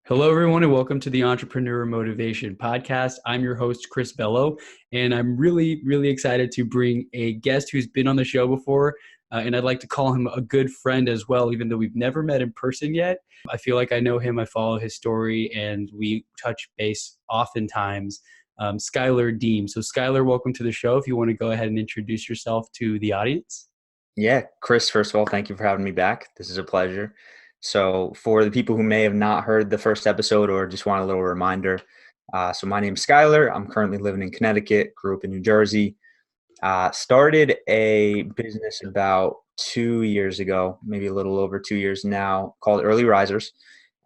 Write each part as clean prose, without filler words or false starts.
Hello, everyone, and welcome to the Entrepreneur Motivation Podcast. I'm your host, Chris Bello, and I'm really excited to bring a guest who's been on the show before, and I'd like to call him a good friend as well, even though we've never met in person yet. I feel like I know him, I follow his story, and we touch base oftentimes. Schuyler Diehm. So, Schuyler, welcome to the show. If you want to go ahead and introduce yourself to the audience. Yeah, Chris, first of all, thank you for having me back. This is a pleasure. So, for the people who may have not heard the first episode or just want a little reminder, so my name's Schuyler. I'm currently living in Connecticut, grew up in New Jersey. Started a business about 2 years ago, maybe a little over 2 years now, called Early Risers.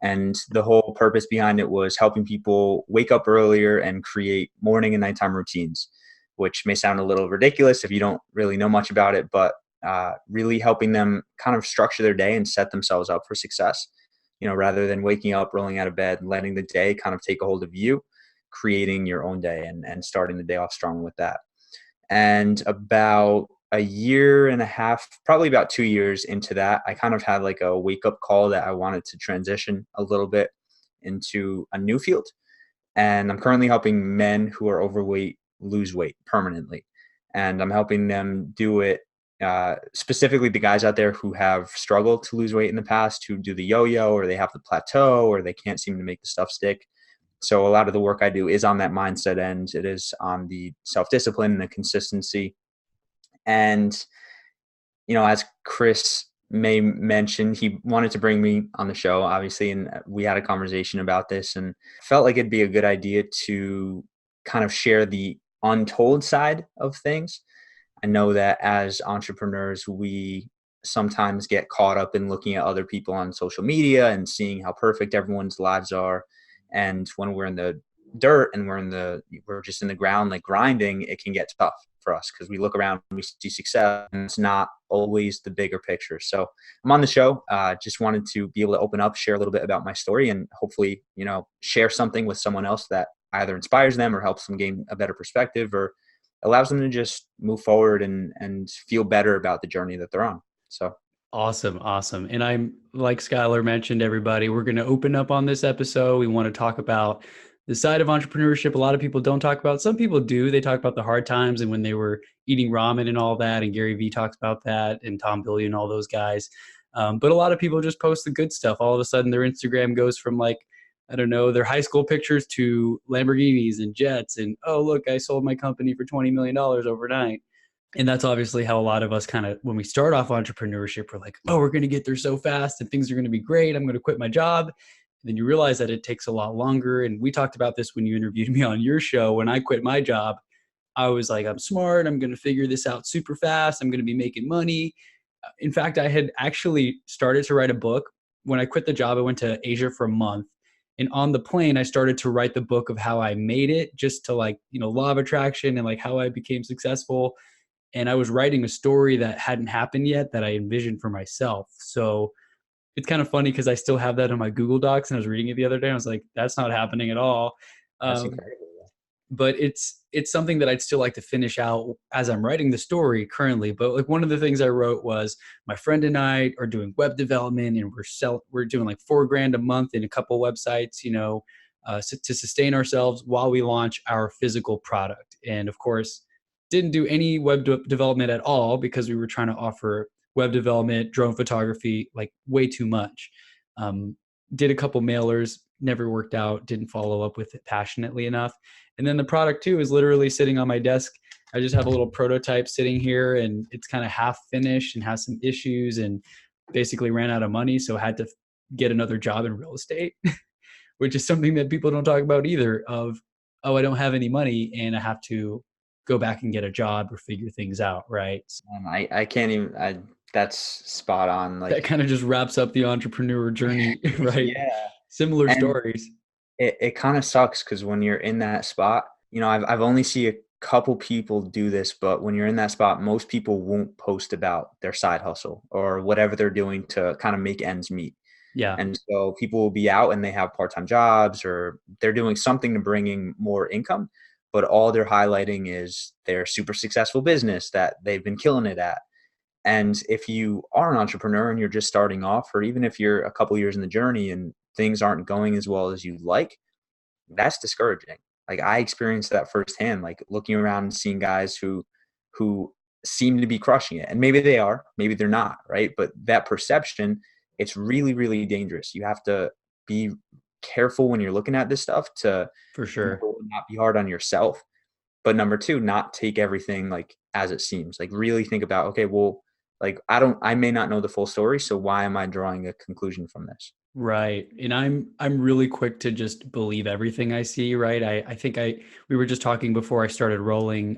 And the whole purpose behind it was helping people wake up earlier and create morning and nighttime routines, which may sound a little ridiculous if you don't really know much about it, but really helping them kind of structure their day and set themselves up for success. Rather than waking up, rolling out of bed, and letting the day kind of take a hold of you, creating your own day and starting the day off strong with that. And about a year and a half, probably about 2 years into that, I kind of had like a wake up call that I wanted to transition a little bit into a new field. And I'm currently helping men who are overweight lose weight permanently. And I'm helping them do it, specifically the guys out there who have struggled to lose weight in the past, who do the yo-yo or they have the plateau or they can't seem to make the stuff stick. So a lot of the work I do is on that mindset end. It is on the self-discipline and the consistency. And, as Chris may mention, he wanted to bring me on the show, obviously, and we had a conversation about this and felt like it'd be a good idea to kind of share the untold side of things. I know that as entrepreneurs, we sometimes get caught up in looking at other people on social media and seeing how perfect everyone's lives are. And when we're in the dirt and we're just in the ground, like grinding, it can get tough for us because we look around and we see success and it's not always the bigger picture. So I'm on the show. Just wanted to be able to open up, share a little bit about my story and hopefully, share something with someone else that either inspires them or helps them gain a better perspective or allows them to just move forward and feel better about the journey that they're on. So Awesome. And I'm like Schuyler mentioned, everybody, we're going to open up on this episode. We want to talk about the side of entrepreneurship. A lot of people don't talk about. Some people do. They talk about the hard times and when they were eating ramen and all that. And Gary Vee talks about that and Tom Billion and all those guys. But a lot of people just post the good stuff. All of a sudden, their Instagram goes from like, I don't know, their high school pictures to Lamborghinis and jets. And, oh, look, I sold my company for $20 million overnight. And that's obviously how a lot of us kind of, when we start off entrepreneurship, we're like, oh, we're going to get there so fast and things are going to be great. I'm going to quit my job. And then you realize that it takes a lot longer. And we talked about this when you interviewed me on your show. When I quit my job, I was like, I'm smart. I'm going to figure this out super fast. I'm going to be making money. In fact, I had actually started to write a book. When I quit the job, I went to Asia for a month. And on the plane, I started to write the book of how I made it, just to like, law of attraction and like how I became successful. And I was writing a story that hadn't happened yet that I envisioned for myself. So it's kind of funny because I still have that in my Google Docs and I was reading it the other day. I was like, that's not happening at all. that's Um, incredible. but it's something that I'd still like to finish out as I'm writing the story currently. But like one of the things I wrote was my friend and I are doing web development and we're doing like $4,000 a month in a couple websites, to sustain ourselves while we launch our physical product. And of course, didn't do any development at all because we were trying to offer web development, drone photography, like way too much. Um, did a couple mailers, never worked out, didn't follow up with it passionately enough. And then the product too is literally sitting on my desk. I just have a little prototype sitting here and it's kind of half finished and has some issues and basically ran out of money. So I had to get another job in real estate, which is something that people don't talk about either of, oh, I don't have any money and I have to go back and get a job or figure things out. Right. So I can't even, that's spot on. that Like, kind of just wraps up the entrepreneur journey, right? yeah. Similar And stories. it kind of sucks because when you're in that spot, I've only see a couple people do this, but when you're in that spot, most people won't post about their side hustle or whatever they're doing to kind of make ends meet. Yeah. And so people will be out and they have part-time jobs or they're doing something to bring in more income, but all they're highlighting is their super successful business that they've been killing it at. And if you are an entrepreneur and you're just starting off, or even if you're a couple years in the journey and things aren't going as well as you'd like, that's discouraging. Like I experienced that firsthand, like looking around and seeing guys who seem to be crushing it. And maybe they are, maybe they're not, right? But that perception, it's really, really dangerous. You have to be careful when you're looking at this stuff to, For number sure. one, not be hard on yourself, but number two, not take everything like as it seems. Like really think about, okay, well, like I may not know the full story, so why am I drawing a conclusion from this? Right. And I'm really quick to just believe everything I see, right? I think we were just talking before I started rolling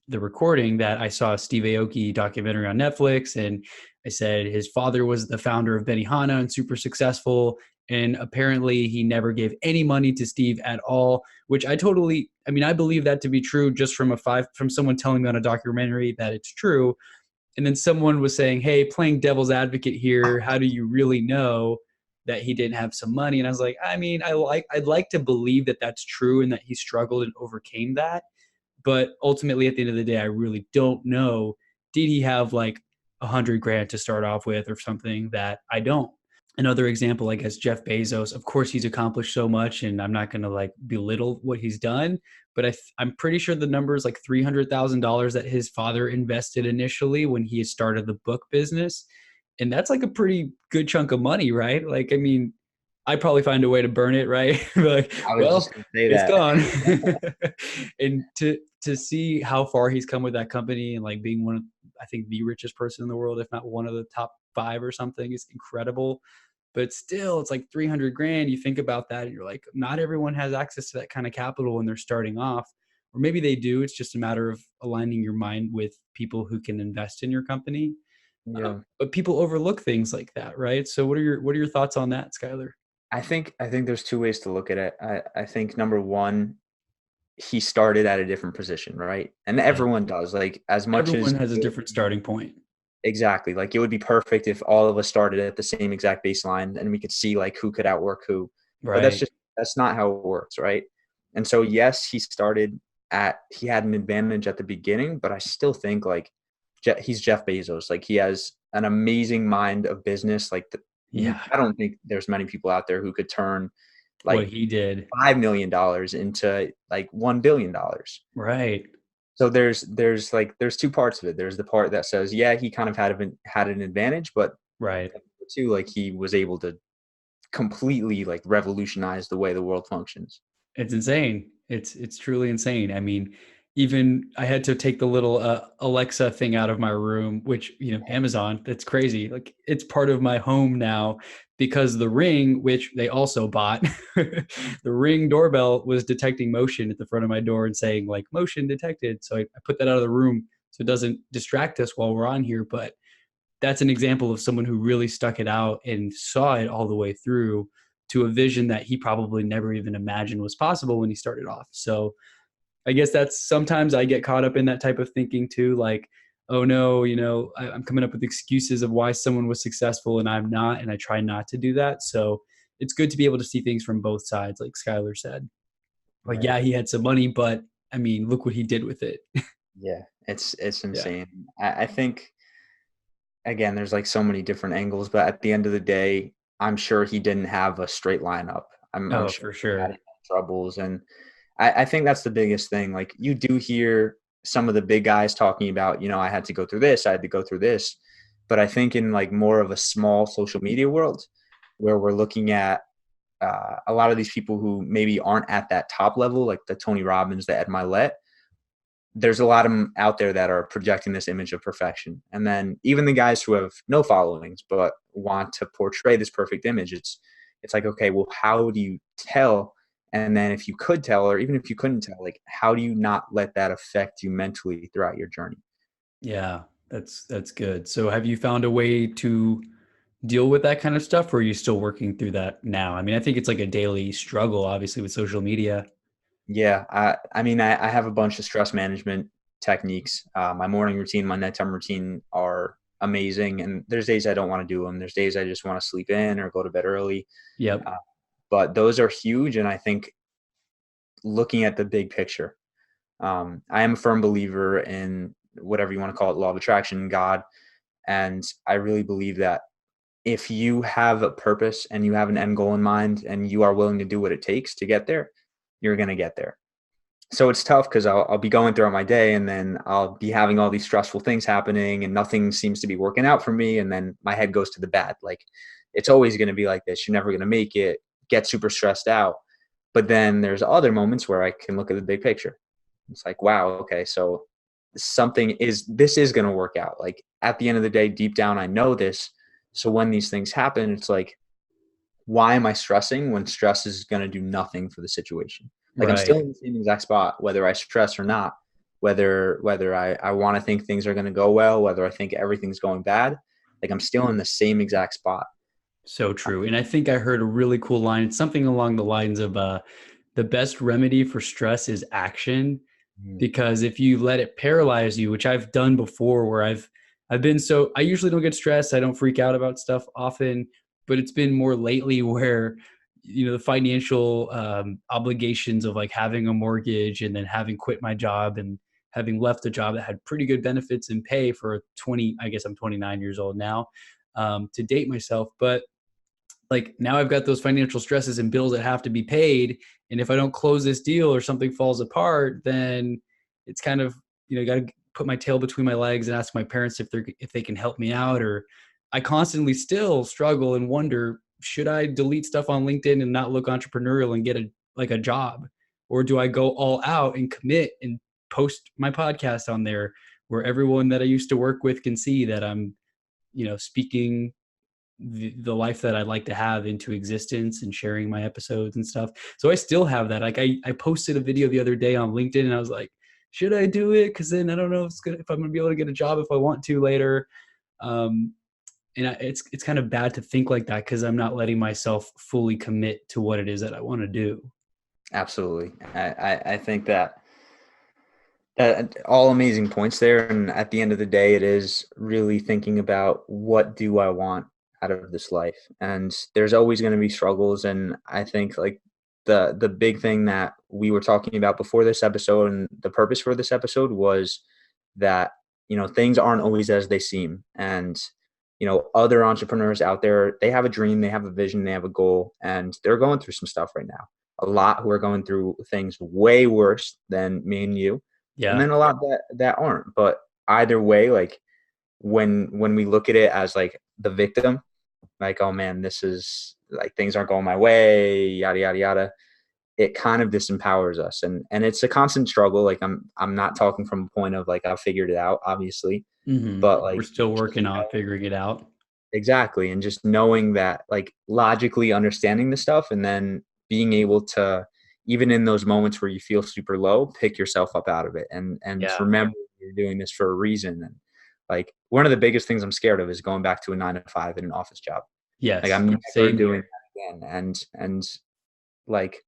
the recording that I saw a Steve Aoki documentary on Netflix, and I said his father was the founder of Benihana and super successful, and apparently he never gave any money to Steve at all, which I mean I believe that to be true just from someone telling me on a documentary that it's true. And then someone was saying, "Hey, playing devil's advocate here, how do you really know that he didn't have some money?" And I was like, I mean, I'd like to believe that that's true and that he struggled and overcame that, but ultimately at the end of the day I really don't know. Did he have like 100 grand to start off with or something that I don't? Another example, I guess, Jeff Bezos. Of course, he's accomplished so much, and I'm not going to like belittle what he's done, but I'm pretty sure the number is like $300,000 that his father invested initially when he started the book business, and that's like a pretty good chunk of money, right? Like, I mean, I'd probably find a way to burn it, right? Like, I was just well, going to say it's that. gone. And to see how far he's come with that company and like being one of, I think, the richest person in the world, if not one of the top five or something, is incredible. But still, it's like 300 grand. You think about that and you're like, not everyone has access to that kind of capital when they're starting off, or maybe they do. It's just a matter of aligning your mind with people who can invest in your company. Yeah. But people overlook things like that, right? So what are your thoughts on that, Skylar? I think there's two ways to look at it. I think number one, he started at a different position, right? And Yeah. everyone does. Like as much as Everyone has a it would different be starting point. exactly, like it would be perfect if all of us started at the same exact baseline and we could see like who could outwork who. But Right. that's not how it works, right? And so yes, he had an advantage at the beginning, but I still think like he's Jeff Bezos. Like he has an amazing mind of business. Like Yeah. I don't think there's many people out there who could turn What like he did. $5 million into like $1 billion. Right. So there's two parts of it. There's the part that says, yeah, he kind of had an advantage, but Right. two, like he was able to completely like revolutionize the way the world functions. It's insane. It's truly insane. I mean, even I had to take the little Alexa thing out of my room, which, Amazon, that's crazy. Like it's part of my home now because the Ring, which they also bought, the Ring doorbell was detecting motion at the front of my door and saying like motion detected. So I put that out of the room so it doesn't distract us while we're on here. But that's an example of someone who really stuck it out and saw it all the way through to a vision that he probably never even imagined was possible when he started off. So I guess that's sometimes I get caught up in that type of thinking too, like, oh no, I'm coming up with excuses of why someone was successful and I'm not, and I try not to do that. So it's good to be able to see things from both sides, like Schuyler said. Like, Right. yeah, he had some money, but I mean, look what he did with it. Yeah. It's Yeah. insane. I think again, there's like so many different angles, but at the end of the day, I'm sure he didn't have a straight line up. I'm Oh, sure for he had sure. troubles. And I think that's the biggest thing. Like you do hear some of the big guys talking about, I had to go through this, I had to go through this. But I think in like more of a small social media world where we're looking at a lot of these people who maybe aren't at that top level, like the Tony Robbins, the Ed Milet, there's a lot of them out there that are projecting this image of perfection. And then even the guys who have no followings but want to portray this perfect image, it's like, okay, well, how do you tell? And then if you could tell, or even if you couldn't tell, like how do you not let that affect you mentally throughout your journey? Yeah, that's good. So have you found a way to deal with that kind of stuff, or are you still working through that now? I mean, I think it's like a daily struggle, obviously, with social media. Yeah, I mean, I have a bunch of stress management techniques. My morning routine, my nighttime routine are amazing. And there's days I don't want to do them. There's days I just want to sleep in or go to bed early. Yep. Uh, but those are huge. And I think looking at the big picture, I am a firm believer in whatever you want to call it, law of attraction, God. And I really believe that if you have a purpose and you have an end goal in mind and you are willing to do what it takes to get there, you're going to get there. So it's tough because I'll be going throughout my day and then I'll be having all these stressful things happening and nothing seems to be working out for me. And then my head goes to the bad. Like, it's always going to be like this. You're never going to make it, get super stressed out. But then there's other moments where I can look at the big picture. It's like, wow, okay, so this is going to work out. Like, at the end of the day, deep down, I know this. So when these things happen, it's like, why am I stressing when stress is going to do nothing for the situation? Like, I'm still Right. in the same exact spot, whether I stress or not, whether I want to think things are going to go well, whether I think everything's going bad, like, I'm still in the same exact spot. So true. And I think I heard a really cool line. It's something along the lines of the best remedy for stress is action. Mm. Because if you let it paralyze you, which I've done before, where I've been so I usually don't get stressed. I don't freak out about stuff often, but it's been more lately where the financial obligations of like having a mortgage and then having quit my job and having left a job that had pretty good benefits and pay for 20, I guess I'm 29 years old now, to date myself. But like now I've got those financial stresses and bills that have to be paid. And if I don't close this deal or something falls apart, then it's kind of, got to put my tail between my legs and ask my parents if they can help me out. Or I constantly still struggle and wonder, should I delete stuff on LinkedIn and not look entrepreneurial and get a job? Or do I go all out and commit and post my podcast on there where everyone that I used to work with can see that I'm, speaking the life that I'd like to have into existence and sharing my episodes and stuff. So I still have that. Like I posted a video the other day on LinkedIn and I was like, should I do it? Cause then I don't know if I'm gonna be able to get a job if I want to later. Um, it's kind of bad to think like that because I'm not letting myself fully commit to what it is that I want to do. Absolutely. I think that all amazing points there. And at the end of the day, it is really thinking about, what do I want out of this life? And there's always going to be struggles. And I think, like, the big thing that we were talking about before this episode and the purpose for this episode was that, things aren't always as they seem. And, other entrepreneurs out there, they have a dream, they have a vision, they have a goal, and they're going through some stuff right now. A lot who are going through things way worse than me and you, and Yeah. then a lot that aren't. But either way, like, when we look at it as like the victim, like, oh man, this is like, things aren't going my way, yada yada yada, it kind of disempowers us. And it's a constant struggle. Like, I'm not talking from a point of like, I've figured it out, obviously, but We're like, still just working on figuring it out. exactly. And just knowing that, like, logically understanding the stuff and then being able to, even in those moments where you feel super low, pick yourself up out of it and Yeah. remember you're doing this for a reason. And like, one of the biggest things I'm scared of is going back to a 9 to 5 in an office job. Like, Yes. I'm never Same doing here. that again. And like,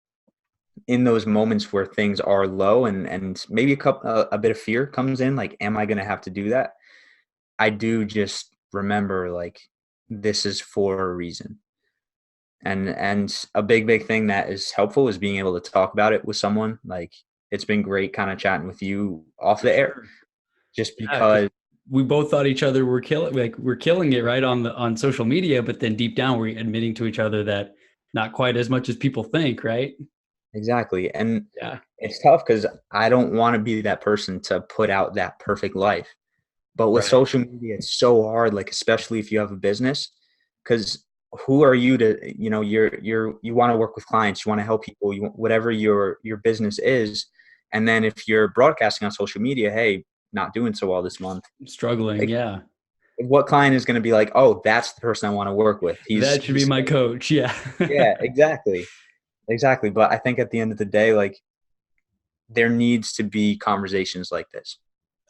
in those moments where things are low and maybe a bit of fear comes in, like, am I going to have to do that? I do just remember, like, this is for a reason. And a big thing that is helpful is being able to talk about it with someone. Like, it's been great kind of chatting with you off For the air, sure. just Yeah, because because. we both thought each other were killing it right on social media, but then deep down we're admitting to each other that not quite as much as people think, right? Exactly. And Yeah, it's tough because I don't want to be that person to put out that perfect life. But with right. social media, it's so hard, like, especially if you have a business, because who are you to, you want to work with clients, you want to help people, whatever your business is. And then if you're broadcasting on social media, hey, not doing so well this month, Struggling, like, yeah. what client is going to be like, oh, that's the person I want to work with. That should be He's my coach. Yeah. Yeah, exactly. Exactly. But I think at the end of the day, like, there needs to be conversations like this.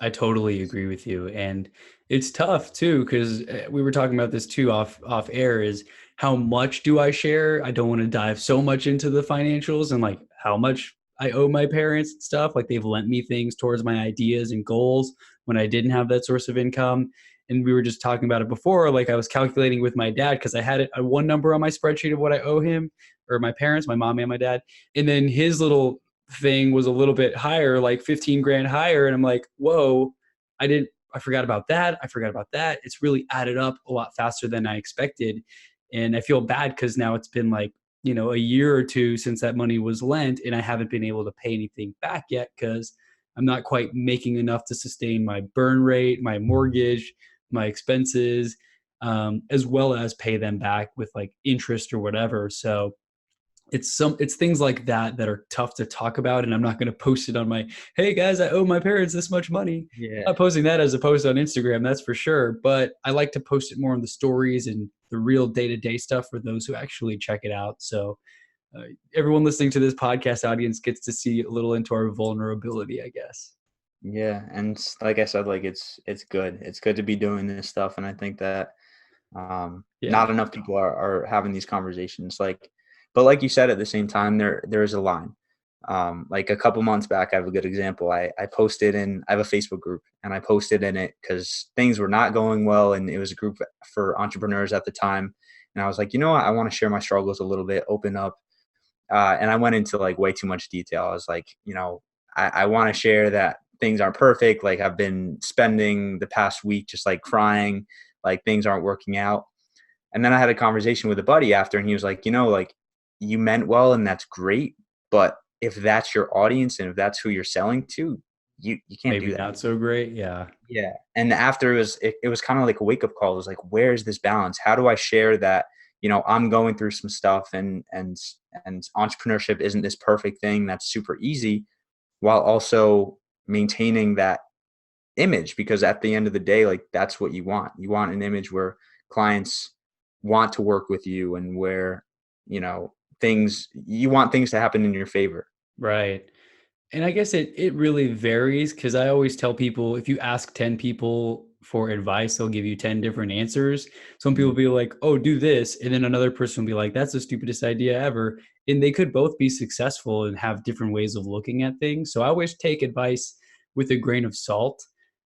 I totally agree with you, and it's tough too because we were talking about this too off air. Is how much do I share? I don't want to dive so much into the financials and like how much I owe my parents and stuff. Like they've lent me things towards my ideas and goals when I didn't have that source of income. And we were just talking about it before. Like I was calculating with my dad because I had a one number on my spreadsheet of what I owe him or my parents, my mom and my dad, and then his little thing was a little bit higher, like 15 grand higher. And I'm like, whoa, I didn't, I forgot about that. I forgot about that. It's really added up a lot faster than I expected. And I feel bad because now it's been like, a year or two since that money was lent and I haven't been able to pay anything back yet because I'm not quite making enough to sustain my burn rate, my mortgage, my expenses, as well as pay them back with like interest or whatever. So it's things like that that are tough to talk about, and I'm not going to post it on my, hey guys, I owe my parents this much money. I'm Yeah. not posting that as a post on Instagram, that's for sure, but I like to post it more on the stories and the real day-to-day stuff for those who actually check it out. So uh, everyone listening to this podcast audience gets to see a little into our vulnerability, I guess. Yeah. And like I said, like it's good. It's good to be doing this stuff. And I think that Yeah. not enough people are having these conversations. But like you said, at the same time, there is a line. Like a couple months back, I have a good example. I posted I have a Facebook group, and I posted in it because things were not going well, and it was a group for entrepreneurs at the time. And I was like, you know what, I want to share my struggles a little bit, open up. And I went into like way too much detail. I was like, I want to share that things aren't perfect. Like I've been spending the past week just like crying, like things aren't working out. And then I had a conversation with a buddy after, and he was like, like you meant well, and that's great. But if that's your audience and if that's who you're selling to, you can't do Maybe that. not so great. Yeah. Yeah. And after it was kind of like a wake up call. It was like, where's this balance? How do I share that, I'm going through some stuff and entrepreneurship isn't this perfect thing that's super easy, while also maintaining that image, because at the end of the day, like that's what you want. You want an image where clients want to work with you, and where, you want things to happen in your favor. Right. And I guess it really varies because I always tell people if you ask 10 people for advice, they'll give you 10 different answers. Some people will Mhm. be like, oh, do this. And then another person will be like, that's the stupidest idea ever. And they could both be successful and have different ways of looking at things. So I always take advice with a grain of salt,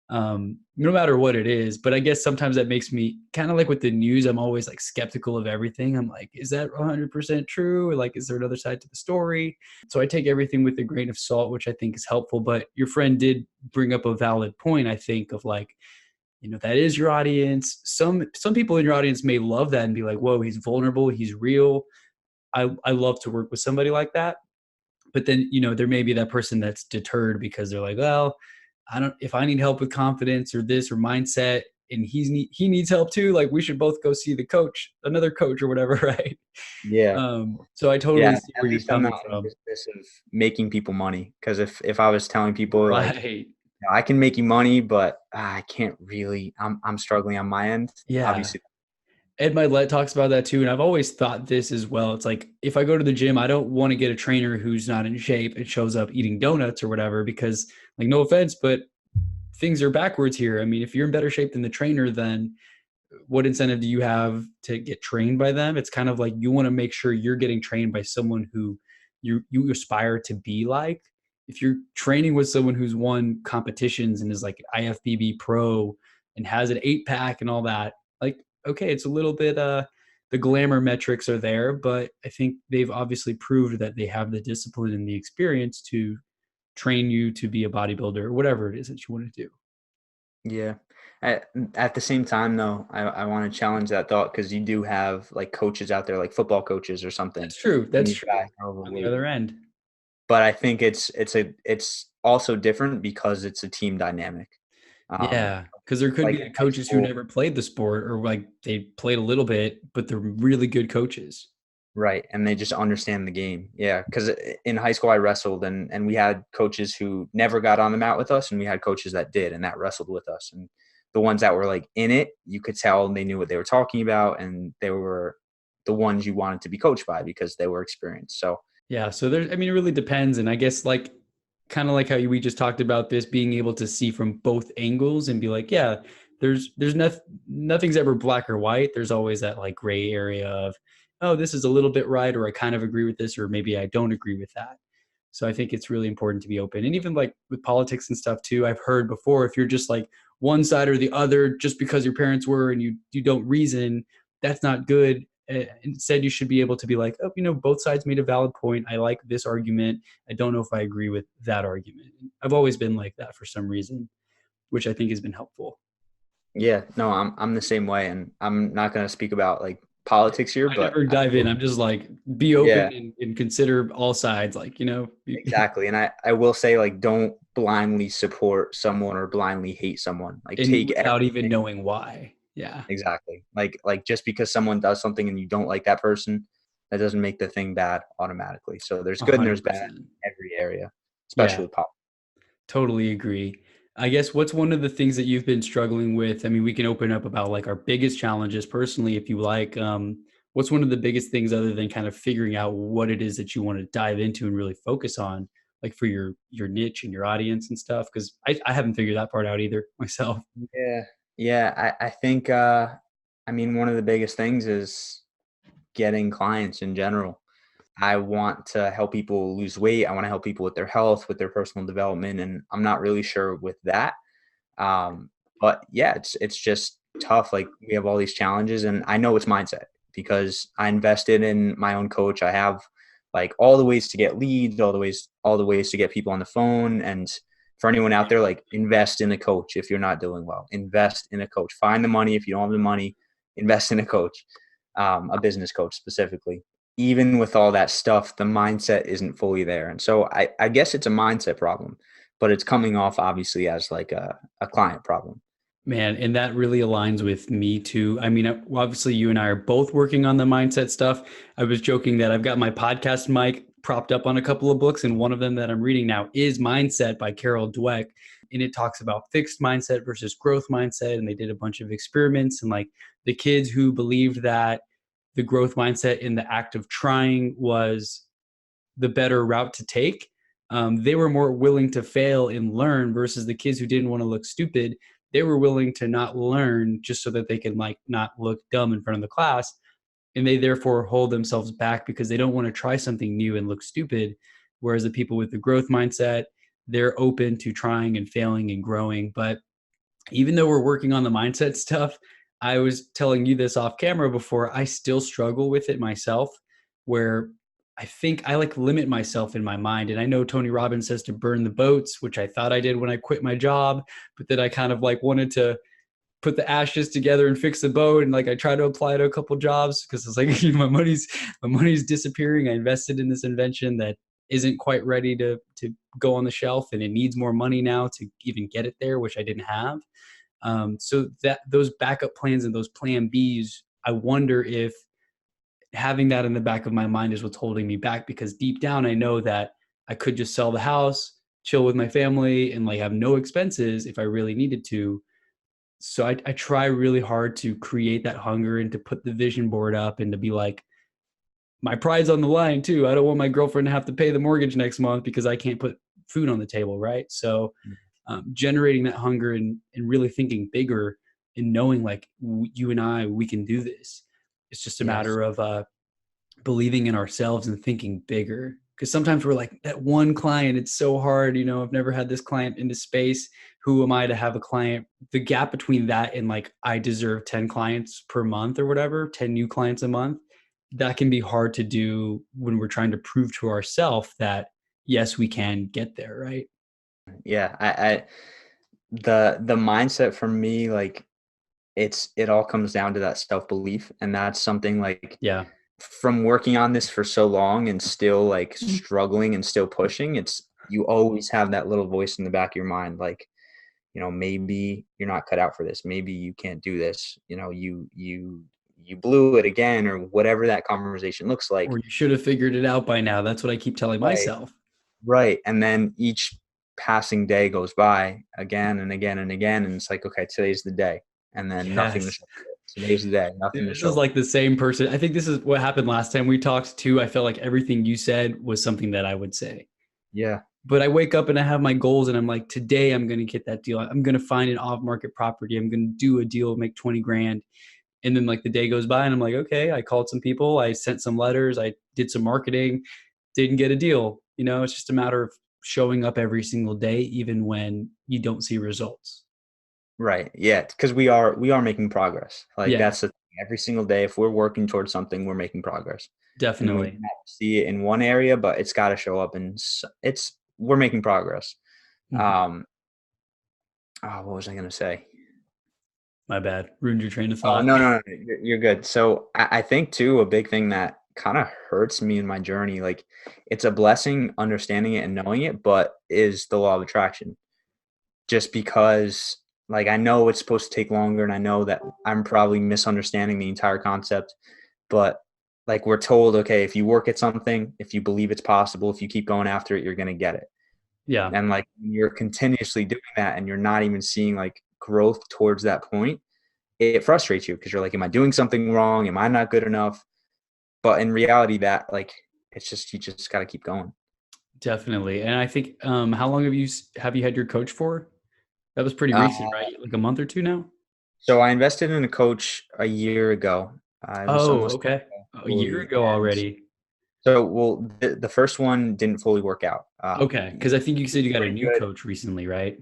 no matter what it is. But I guess sometimes that makes me kind of like with the news, I'm always like skeptical of everything. I'm like, is that 100% true? Or like, is there another side to the story? So I take everything with a grain of salt, which I think is helpful. But your friend did bring up a valid point, I think, of like, that is your audience. Some people in your audience may love that and be like, whoa, he's vulnerable, he's real. I love to work with somebody like that. But then, there may be that person that's deterred because they're like, well, I don't, if I need help with confidence or this or mindset and he needs help too, like we should both go see the coach, another coach or whatever, right? Yeah. So I totally Yeah. see At where you're least I'm coming not in the from. business of making people money. Because if I was telling people like, Right. I can make you money, but I can't really, I'm struggling on my end. Yeah. Obviously. Ed Milet talks about that too. And I've always thought this as well. It's like if I go to the gym, I don't want to get a trainer who's not in shape and shows up eating donuts or whatever, because like no offense, but things are backwards here. I mean, if you're in better shape than the trainer, then what incentive do you have to get trained by them? It's kind of like you want to make sure you're getting trained by someone who you aspire to be like. If you're training with someone who's won competitions and is like IFBB pro and has an 8 pack and all that, like okay, it's a little bit the glamour metrics are there, but I think they've obviously proved that they have the discipline and the experience to train you to be a bodybuilder or whatever it is that you want to do. Yeah. At the same time, though, I want to challenge that thought, because you do have like coaches out there, like football coaches or something, That's true. and That's these true. guys are On the overweight. other end. But I think it's also different because it's a team dynamic. Um, Yeah, because there could like be in the high coaches who school, never played the sport or like they played a little bit, but they're really good coaches. right? And they just understand the game. Yeah, because in high school I wrestled, and we had coaches who never got on the mat with us, and we had coaches that did and that wrestled with us. And the ones that were like in it, you could tell they knew what they were talking about, and they were the ones you wanted to be coached by because they were experienced. So Yeah, so there's I mean, it really depends, and I guess, like, kinda like how we just talked about this being able to see from both angles and be like, yeah, there's nothing's ever black or white. There's always that, like, gray area of, "Oh, this is a little bit right," or, "I kind of agree with this," or, "Maybe I don't agree with that." So I think it's really important to be open, and even, like, with politics and stuff too, I've heard before, if you're just, like, one side or the other just because your parents were and you don't reason, that's not good. Instead, you should be able to be like, oh, both sides made a valid point. I like this argument. I don't know if I agree with that argument. I've always been like that for some reason. which I think has been helpful. Yeah, no, I'm the same way, and I'm not going to speak about like politics here, I but never dive in. I'm just like, be yeah, open and consider all sides. Like, exactly. And I will say, like, don't blindly support someone or blindly hate someone. Like, and take without even everything. knowing why. Yeah. Exactly. Like just because someone does something and you don't like that person, that doesn't make the thing bad automatically. So there's A good and there's hundred bad percent. in every area, Yeah. especially politics. Totally agree. I guess what's one of the things that you've been struggling with? I mean, we can open up about like our biggest challenges personally, if you like. What's one of the biggest things other than kind of figuring out what it is that you want to dive into and really focus on, like for your niche and your audience and stuff? Because I haven't figured that part out either myself. Yeah. Yeah. I think I mean one of the biggest things is getting clients in general. I want to help people lose weight. I want to help people with their health, with their personal development. And I'm not really sure with that. Um, but yeah, it's just tough. Like we have all these challenges, and I know it's mindset because I invested in my own coach. I have like all the ways to get leads, all the ways to get people on the phone. And for anyone out there, like invest in a coach if you're not doing well. Invest in a coach. Find the money if you don't have the money. Invest in a coach, a business coach specifically. Even with all that stuff, the mindset isn't fully there, and so I guess it's a mindset problem, but it's coming off obviously as like a client problem. Man, and that really aligns with me too. I mean, obviously, you and I are both working on the mindset stuff. I was joking that I've got my podcast mic propped up on a couple of books, and one of them that I'm reading now is Mindset by Carol Dweck. And it talks about fixed mindset versus growth mindset. And they did a bunch of experiments, and like the kids who believed that the growth mindset in the act of trying was the better route to take. They were more willing to fail and learn versus the kids who didn't want to look stupid. They were willing to not learn just so that they can like not look dumb in front of the class. And they therefore hold themselves back because they don't want to try something new and look stupid. Whereas the people with the growth mindset, they're open to trying and failing and growing. But even though we're working on the mindset stuff, I was telling you this off camera before, I still struggle with it myself, where I think I like limit myself in my mind. And I know Tony Robbins says to burn the boats, which I thought I did when I quit my job, but then I kind of like wanted to put the ashes together and fix the boat. And like I tried to apply to a couple jobs because it's like my money's disappearing. I invested in this invention that isn't quite ready to go on the shelf, and it needs more money now to even get it there, which I didn't have. So that those backup plans and those plan Bs, I wonder if having that in the back of my mind is what's holding me back, because deep down I know that I could just sell the house, chill with my family, and like have no expenses if I really needed to. So I try really hard to create that hunger and to put the vision board up and to be like, my pride's on the line too. I don't want my girlfriend to have to pay the mortgage next month because I can't put food on the table, right? So generating that hunger and really thinking bigger and knowing like you and I, we can do this. It's just a Yes. matter of believing in ourselves and thinking bigger. Because sometimes we're like, that one client, it's so hard. I've never had this client into space. Who am I to have a client? The gap between that and like, I deserve 10 clients per month or whatever, 10 new clients a month, that can be hard to do when we're trying to prove to ourselves that, yes, we can get there, right? Yeah. I the mindset for me, like it all comes down to that self-belief. And that's something like Yeah. from working on this for so long and still like struggling and still pushing, it's you always have that little voice in the back of your mind, like, maybe you're not cut out for this. Maybe you can't do this. You blew it again, or whatever that conversation looks like. Or you should have figured it out by now. That's what I keep telling Right. myself. Right. And then each passing day goes by again and again and again. And it's like, okay, today's the day. And then nothing to Yes. show for it. Today's the day, nothing to This is show. like the same person. I think this is what happened last time we talked too. I felt like everything you said was something that I would say. Yeah. But I wake up and I have my goals and I'm like, today I'm going to get that deal. I'm going to find an off market property. I'm going to do a deal, make 20 grand. And then like the day goes by and I'm like, okay, I called some people. I sent some letters. I did some marketing, didn't get a deal. It's just a matter of showing up every single day, even when you don't see results. Right. Yeah. Because we are making progress. Like Yeah, that's the thing. Every single day, if we're working towards something, we're making progress. And we might definitely. not see it in one area, but it's got to show up, and we're making progress. Mhm. Um, What was I going to say? My bad. Ruined your train of Oh, thought. no. You're good. So I think too, a big thing that kind of hurts me in my journey, like it's a blessing understanding it and knowing it, but is the law of attraction. Just because like I know it's supposed to take longer and I know that I'm probably misunderstanding the entire concept, but like we're told, okay, if you work at something, if you believe it's possible, if you keep going after it, you're going to get it. Yeah. And like you're continuously doing that and you're not even seeing like growth towards that point, it frustrates you because you're like, am I doing something wrong? Am I not good enough? But in reality, that like, it's just, you just got to keep going. Definitely. And I think, how long have you had your coach for? That was pretty Uh, recent, right? Like a month or two now? so I invested in a coach a year ago. It was Oh, almost okay. A year fully. ago And already. so, well, the first one didn't fully work out. Okay. Because I think you He said was you got a pretty new good. coach recently, right?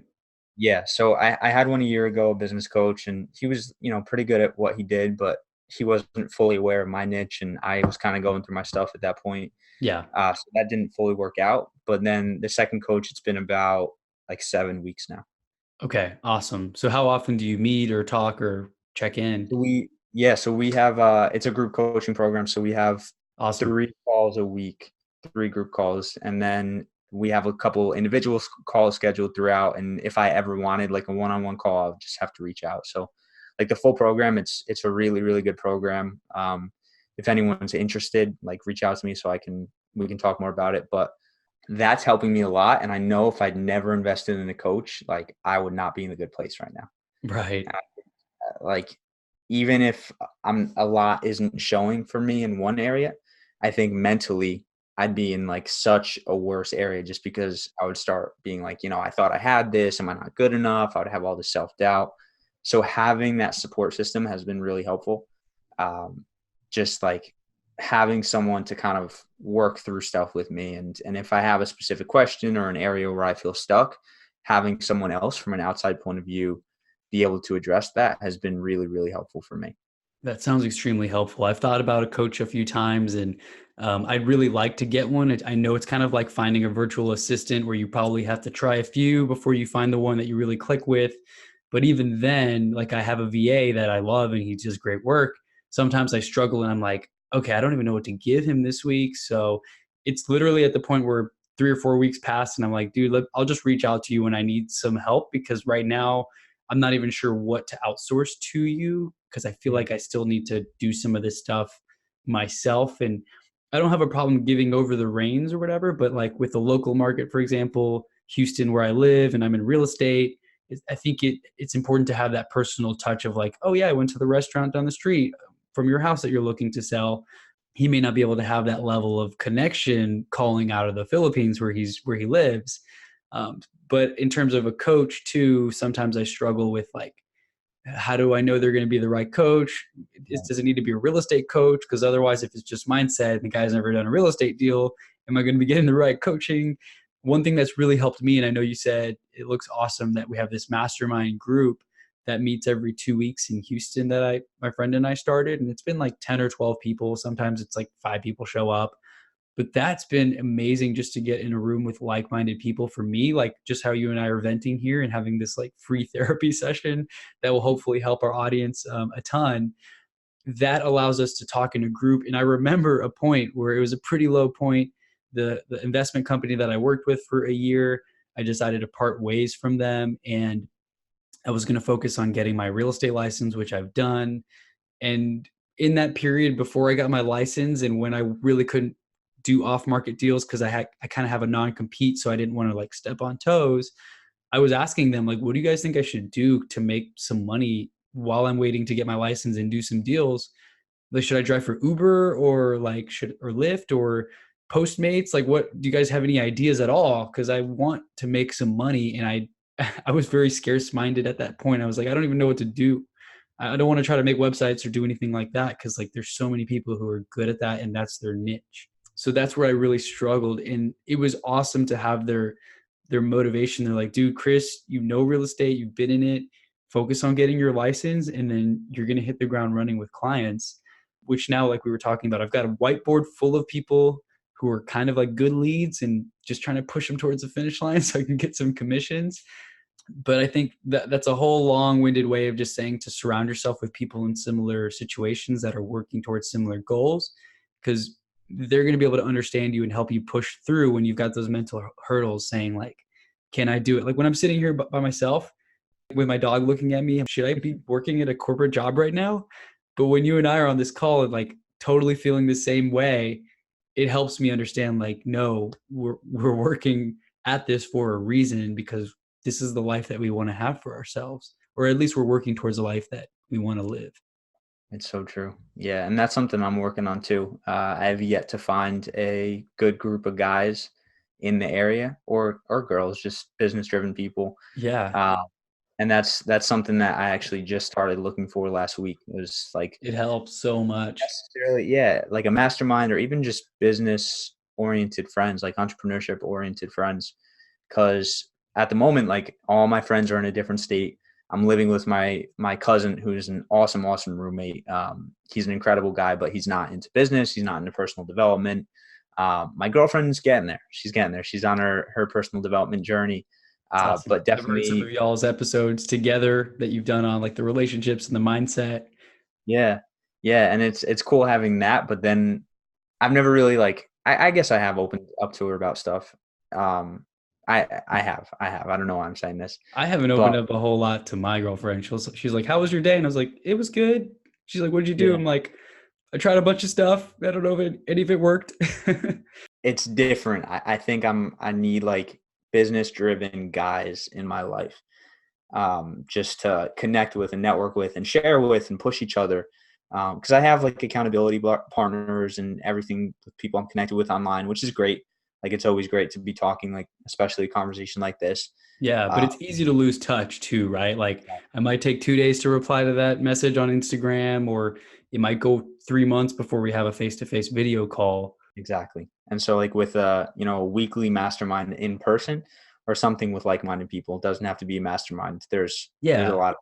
Yeah. So I had one a year ago, a business coach, and he was, pretty good at what he did, but he wasn't fully aware of my niche. And I was kind of going through my stuff at that point. Yeah. So that didn't fully work out. But then the second coach, it's been about like 7 weeks now. Okay. Awesome. So how often do you meet or talk or check in? So we have it's a group coaching program. So we have Awesome. 3 calls a week, 3 group calls, and then we have a couple individual calls scheduled throughout. And if I ever wanted like a one-on-one call, I'll just have to reach out. So like the full program, it's a really, really good program. If anyone's interested, like reach out to me so we can talk more about it. But that's helping me a lot. And I know if I'd never invested in a coach, like I would not be in a good place right now. Right. Like even if a lot isn't showing for me in one area, I think mentally I'd be in like such a worse area just because I would start being like, I thought I had this. Am I not good enough? I would have all this self-doubt. So having that support system has been really helpful. Just like having someone to kind of work through stuff with me. And if I have a specific question or an area where I feel stuck, having someone else from an outside point of view be able to address that has been really, really helpful for me. That sounds extremely helpful. I've thought about a coach a few times, and I'd really like to get one. I know it's kind of like finding a virtual assistant where you probably have to try a few before you find the one that you really click with. But even then, like I have a VA that I love and he does great work. Sometimes I struggle and I'm like, okay, I don't even know what to give him this week. So it's literally at the point where 3 or 4 weeks pass and I'm like, dude, I'll just reach out to you when I need some help because right now I'm not even sure what to outsource to you because I feel Mhm. like I still need to do some of this stuff myself. And I don't have a problem giving over the reins or whatever, but like with the local market, for example, Houston, where I live, and I'm in real estate, I think it's important to have that personal touch of like, oh yeah, I went to the restaurant down the street from your house that you're looking to sell. He may not be able to have that level of connection calling out of the Philippines where he lives. Um, but in terms of a coach too, sometimes I struggle with like, how do I know they're going to be the right coach? Does it need to be a real estate coach? Because otherwise, if it's just mindset and the guy's never done a real estate deal, am I going to be getting the right coaching? One thing that's really helped me, and I know you said it looks awesome that we have this mastermind group that meets every 2 weeks in Houston that my friend and I started, and it's been like 10 or 12 people. Sometimes it's like 5 people show up, but that's been amazing just to get in a room with like-minded people for me, like just how you and I are venting here and having this like free therapy session that will hopefully help our audience a ton. That allows us to talk in a group. And I remember a point where it was a pretty low point. The investment company that I worked with for a year, I decided to part ways from them, and I was going to focus on getting my real estate license, which I've done. And in that period before I got my license and when I really couldn't do off market deals because I kind of have a non compete, so I didn't want to like step on toes. I was asking them like, what do you guys think I should do to make some money while I'm waiting to get my license and do some deals? Like, should I drive for Uber or like should or Lyft or Postmates? Like, what do you guys have any ideas at all? Because I want to make some money, and I was very scarce minded at that point. I was like, I don't even know what to do. I don't want to try to make websites or do anything like that because like there's so many people who are good at that and that's their niche. So that's where I really struggled, and it was awesome to have their motivation. They're like, dude, Chris, you know real estate, you've been in it. Focus on getting your license, and then you're gonna hit the ground running with clients. Which now, like we were talking about, I've got a whiteboard full of people who are kind of like good leads and just trying to push them towards the finish line so I can get some commissions. But I think that that's a whole long-winded way of just saying to surround yourself with people in similar situations that are working towards similar goals, because they're going to be able to understand you and help you push through when you've got those mental hurdles saying like, can I do it? Like when I'm sitting here by myself with my dog looking at me, should I be working at a corporate job right now? But when you and I are on this call and like totally feeling the same way, it helps me understand like, no, we're working at this for a reason, because this is the life that we want to have for ourselves, or at least we're working towards a life that we want to live. It's so true. Yeah, and that's something I'm working on too. I have yet to find a good group of guys in the area, or girls, just business driven people. Yeah, Uh, and that's something that I actually just started looking for last week. It was like it helps so much. necessarily, yeah, like a mastermind or even just business oriented friends, like entrepreneurship oriented friends. Because at the moment, like all my friends are in a different state. I'm living with my cousin, who's an awesome roommate. He's an incredible guy, but he's not into business. He's not into personal development. My girlfriend's getting there. She's getting there. She's on her personal development journey. It's awesome. But I've heard some of definitely, y'all's episodes together that you've done on like the relationships and the mindset. yeah, yeah. And it's cool having that. But then I've never really like. I guess I have opened up to her about stuff. Um, I have. I don't know why I'm saying this, I haven't but opened up a whole lot to my girlfriend. She's like, "How was your day?" And I was like, "It was good." She's like, "What'd you do?" yeah. I'm like, "I tried a bunch of stuff. I don't know if any of it worked." It's different. I think I need like business driven guys in my life, just to connect with and network with and share with and push each other. Because I have like accountability partners and everything with people I'm connected with online, which is great. Like it's always great to be talking, like especially a conversation like this. Yeah, but Uh, it's easy to lose touch too, right? Like I might take 2 days to reply to that message on Instagram, or it might go 3 months before we have a face-to-face video call. exactly. And so like with a weekly mastermind in person or something with like minded people, it doesn't have to be a mastermind. There's a Yeah. lot.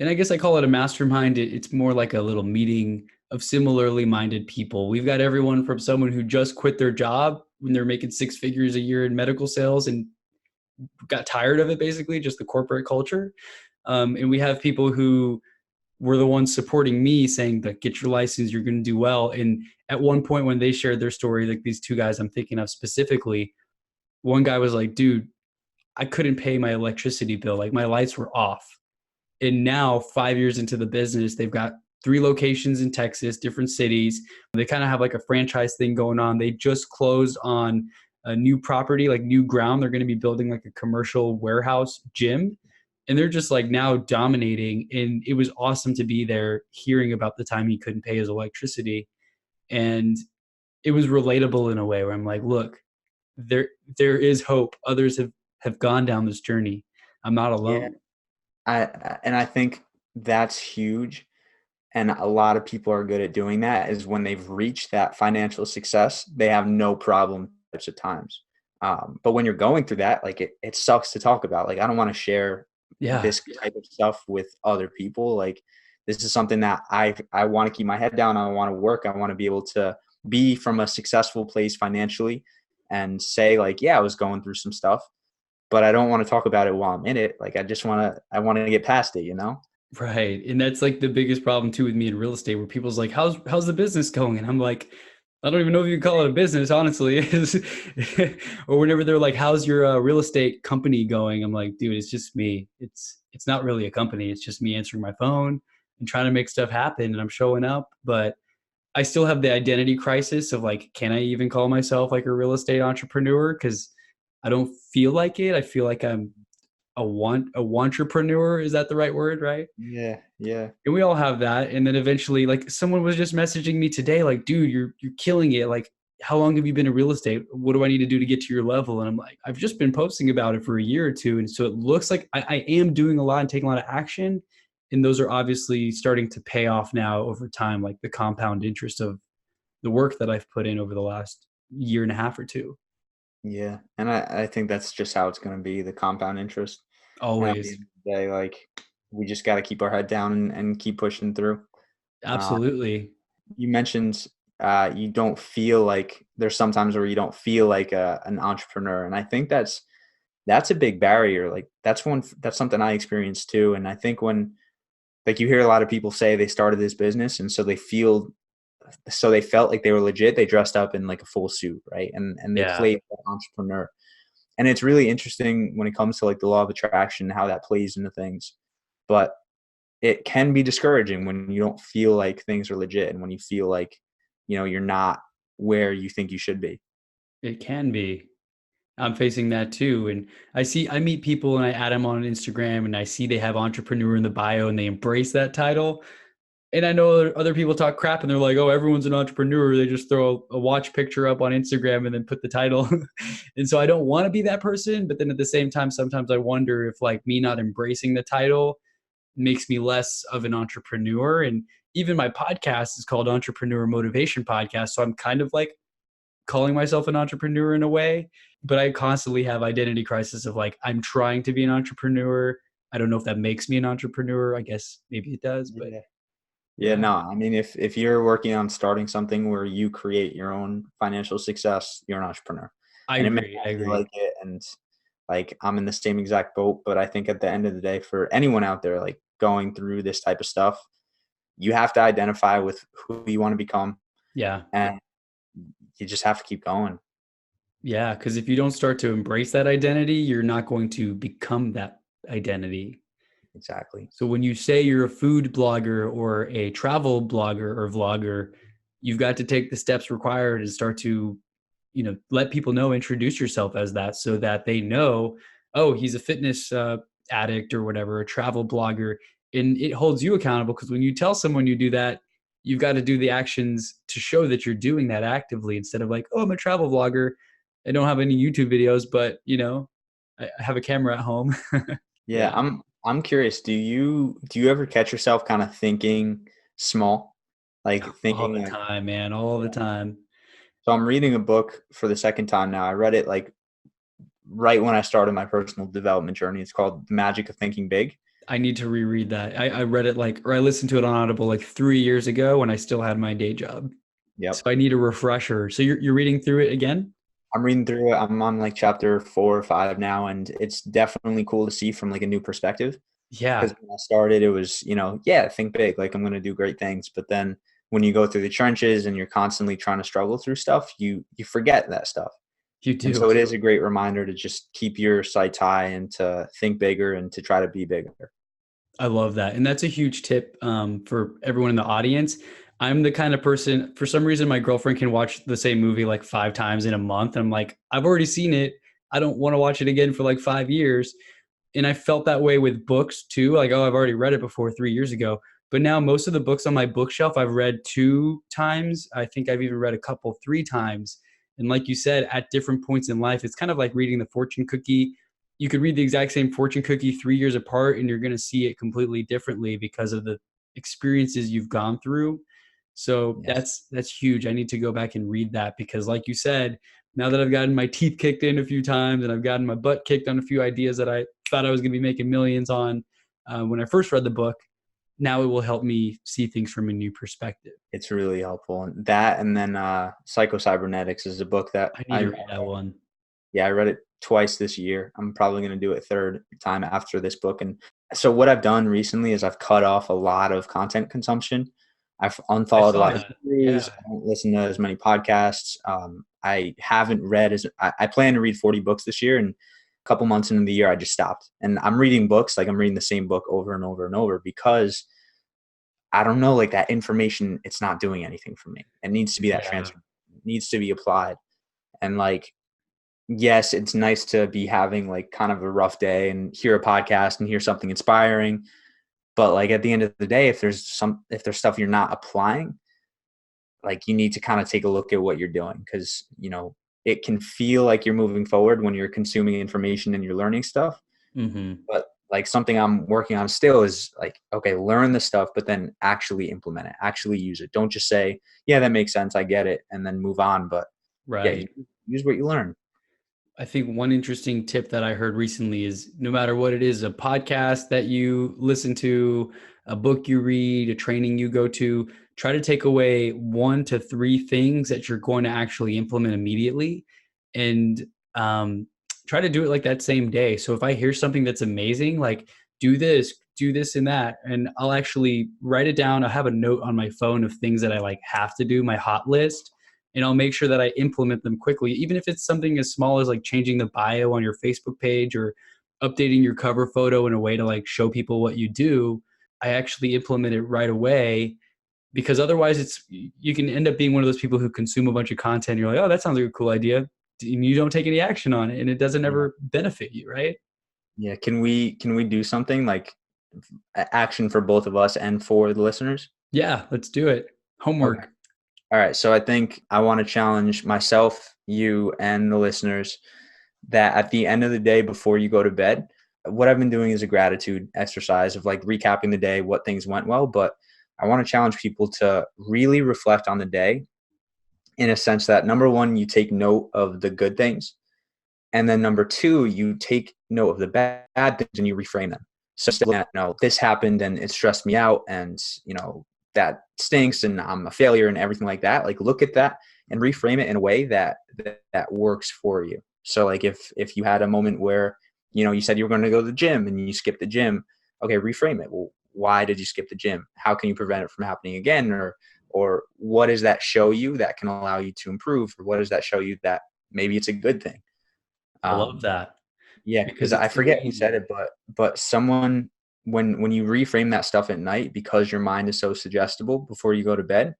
And I guess I call it a mastermind. It's more like a little meeting of similarly minded people. We've got everyone from someone who just quit their job when they're making six figures a year in medical sales and got tired of it, basically, just the corporate culture. And we have people who were the ones supporting me saying that get your license, you're going to do well. And at one point when they shared their story, like these two guys I'm thinking of specifically, one guy was like, dude, I couldn't pay my electricity bill. Like my lights were off. And now 5 years into the business, they've got 3 locations in Texas, different cities. They kind of have like a franchise thing going on. They just closed on a new property, like new ground. They're going to be building like a commercial warehouse gym. And they're just like now dominating. And it was awesome to be there hearing about the time he couldn't pay his electricity. And it was relatable in a way where I'm like, look, there there is hope. Others have gone down this journey. I'm not Yeah. alone. And I think that's huge. And a lot of people are good at doing that is when they've reached that financial success, they have no problem types of times. But when you're going through that, like it sucks to talk about. Like I don't want to share Yeah. this type of stuff with other people. Like this is something that I want to keep my head down. I want to work. I want to be able to be from a successful place financially and say like, yeah, I was going through some stuff, but I don't want to talk about it while I'm in it. Like I want to get past it, you know? Right. And that's like the biggest problem too with me in real estate, where people's like, how's the business going? And I'm like, I don't even know if you can call it a business, honestly. Or whenever they're like, how's your real estate company going? I'm like, dude, it's just me. It's not really a company. It's just me answering my phone and trying to make stuff happen, and I'm showing up. But I still have the identity crisis of like, can I even call myself like a real estate entrepreneur? Because I don't feel like it. I feel like I'm a entrepreneur. Is that the right word? Right? Yeah, yeah. And we all have that. And then eventually, like someone was just messaging me today, like, dude, you're killing it. Like, how long have you been in real estate? What do I need to do to get to your level? And I'm like, I've just been posting about it for a year or two. And so it looks like I am doing a lot and taking a lot of action. And those are obviously starting to pay off now over time, like the compound interest of the work that I've put in over the last year and a half or two. Yeah, and I think that's just how it's gonna be, the compound interest, and at the Always. end of the day, like, we just gotta keep our head down and keep pushing through. Uh, Absolutely. you mentioned, you don't feel like there's sometimes where you don't feel like an entrepreneur, and I think that's a big barrier. Like that's something I experienced too. And I think when, like, you hear a lot of people say they started this business and so they felt like they were legit. They dressed up in like a full suit, right? And they Yeah, played that entrepreneur. And it's really interesting when it comes to like the law of attraction, how that plays into things. But it can be discouraging when you don't feel like things are legit and when you feel like, you're not where you think you should be. it can be. I'm facing that too. And I meet people and I add them on Instagram and I see they have entrepreneur in the bio and they embrace that title. And I know other people talk crap and they're like, oh, everyone's an entrepreneur. They just throw a watch picture up on Instagram and then put the title. And so I don't want to be that person. But then at the same time, sometimes I wonder if like me not embracing the title makes me less of an entrepreneur. And even my podcast is called Entrepreneur Motivation Podcast. So I'm kind of like calling myself an entrepreneur in a way, but I constantly have identity crisis of like, I'm trying to be an entrepreneur. I don't know if that makes me an entrepreneur. I guess maybe it does, but Yeah. Yeah, yeah, no, I mean, if you're working on starting something where you create your own financial success, you're an entrepreneur. I And it may agree. I not feel agree. like it, and like I'm in the same exact boat, but I think at the end of the day, for anyone out there like going through this type of stuff, you have to identify with who you want to become, Yeah. and you just have to keep going. Yeah. Cause if you don't start to embrace that identity, you're not going to become that identity. Exactly. So when you say you're a food blogger or a travel blogger or vlogger, you've got to take the steps required and start to, let people know, introduce yourself as that so that they know, oh, he's a fitness addict or whatever, a travel blogger. And it holds you accountable because when you tell someone you do that, you've got to do the actions to show that you're doing that actively instead of like, oh, I'm a travel vlogger. I don't have any YouTube videos, but I have a camera at home. Yeah, Yeah. I'm curious, do you ever catch yourself kind of thinking small? Like All thinking the like, time, man, all the time. so I'm reading a book for the second time now. I read it like right when I started my personal development journey. It's called The Magic of Thinking Big. I need to reread that. I read it like, or I listened to it on Audible like 3 years ago when I still had my day job. So Yep. I need a refresher. So you're reading through it again? I'm reading through it. I'm on like chapter 4 or 5 now, and it's definitely cool to see from like a new perspective. Because Yeah, when I started, it was, yeah, think big, like I'm going to do great things. But then when you go through the trenches and you're constantly trying to struggle through stuff, you forget that stuff. you And do. so it is a great reminder to just keep your sights high and to think bigger and to try to be bigger. I love that. And that's a huge tip for everyone in the audience. I'm the kind of person, for some reason, my girlfriend can watch the same movie like 5 times in a month. And I'm like, I've already seen it. I don't want to watch it again for like 5 years. And I felt that way with books too. Like, oh, I've already read it before 3 years ago. But now most of the books on my bookshelf I've read 2 times. I think I've even read a couple 3 times. And like you said, at different points in life, it's kind of like reading the fortune cookie. You could read the exact same fortune cookie 3 years apart, and you're going to see it completely differently because of the experiences you've gone through. So Yes. that's huge. I need to go back and read that because, like you said, now that I've gotten my teeth kicked in a few times and I've gotten my butt kicked on a few ideas that I thought I was going to be making millions on when I first read the book, now it will help me see things from a new perspective. It's really helpful. And that, and then Psycho Cybernetics is a book that I need to read that one. yeah, I read it twice this year. I'm probably going to do it third time after this book. And so what I've done recently is I've cut off a lot of content consumption. I've I unfollowed a saw lot of that. series. Yeah. I don't listen to as many podcasts. I haven't read I plan to read 40 books this year, and a couple months into the year, I just stopped. And I'm reading books, like I'm reading the same book over and over and over because I don't know, like that information, it's not doing anything for me. It needs to be that Yeah. transfer. It needs to be applied. And like, yes, it's nice to be having like kind of a rough day and hear a podcast and hear something inspiring. But like at the end of the day, if there's stuff you're not applying, like you need to kind of take a look at what you're doing because, it can feel like you're moving forward when you're consuming information and you're learning stuff. Hmm. But like something I'm working on still is like, okay, learn the stuff, but then actually implement it, actually use it. Don't just say, yeah, that makes sense. I get it. And then move on. But yeah, Right. use what you learn. I think one interesting tip that I heard recently is no matter what it is, a podcast that you listen to, a book you read, a training you go to, try to take away 1 to 3 things that you're going to actually implement immediately and try try to do it like that same day. So if I hear something that's amazing, like do this and that, and I'll actually write it down. I have a note on my phone of things that I like have to do, my hot list, and I'll make sure that I implement them quickly, even if it's something as small as like changing the bio on your Facebook page or updating your cover photo in a way to like show people what you do. I actually implement it right away, because otherwise you can end up being one of those people who consume a bunch of content. You're like, oh, that sounds like a cool idea, and you don't take any action on it, and it doesn't Yeah. ever benefit you, right? Yeah. Can we do something like action for both of us and for the listeners? Yeah, let's do it. Okay. Homework. All right. So I think I want to challenge myself, you, and the listeners that at the end of the day, before you go to bed, what I've been doing is a gratitude exercise of like recapping the day, what things went well. But I want to challenge people to really reflect on the day in a sense that number one, you take note of the good things. And then number two, you take note of the bad things and you reframe them. So instead of, this happened and it stressed me out and, that stinks and I'm a failure and everything like that. Like look at that and reframe it in a way that works for you. So like if you had a moment where, you said you were going to go to the gym and you skipped the gym, okay, reframe it. Well, why did you skip the gym? How can you prevent it from happening again? Or what does that show you that can allow you to improve? Or what does that show you that maybe it's a good thing? I love Um, that, yeah, because because I it's so forget who said easy. it, but someone when you reframe that stuff at night because your mind is so suggestible before you go to bed,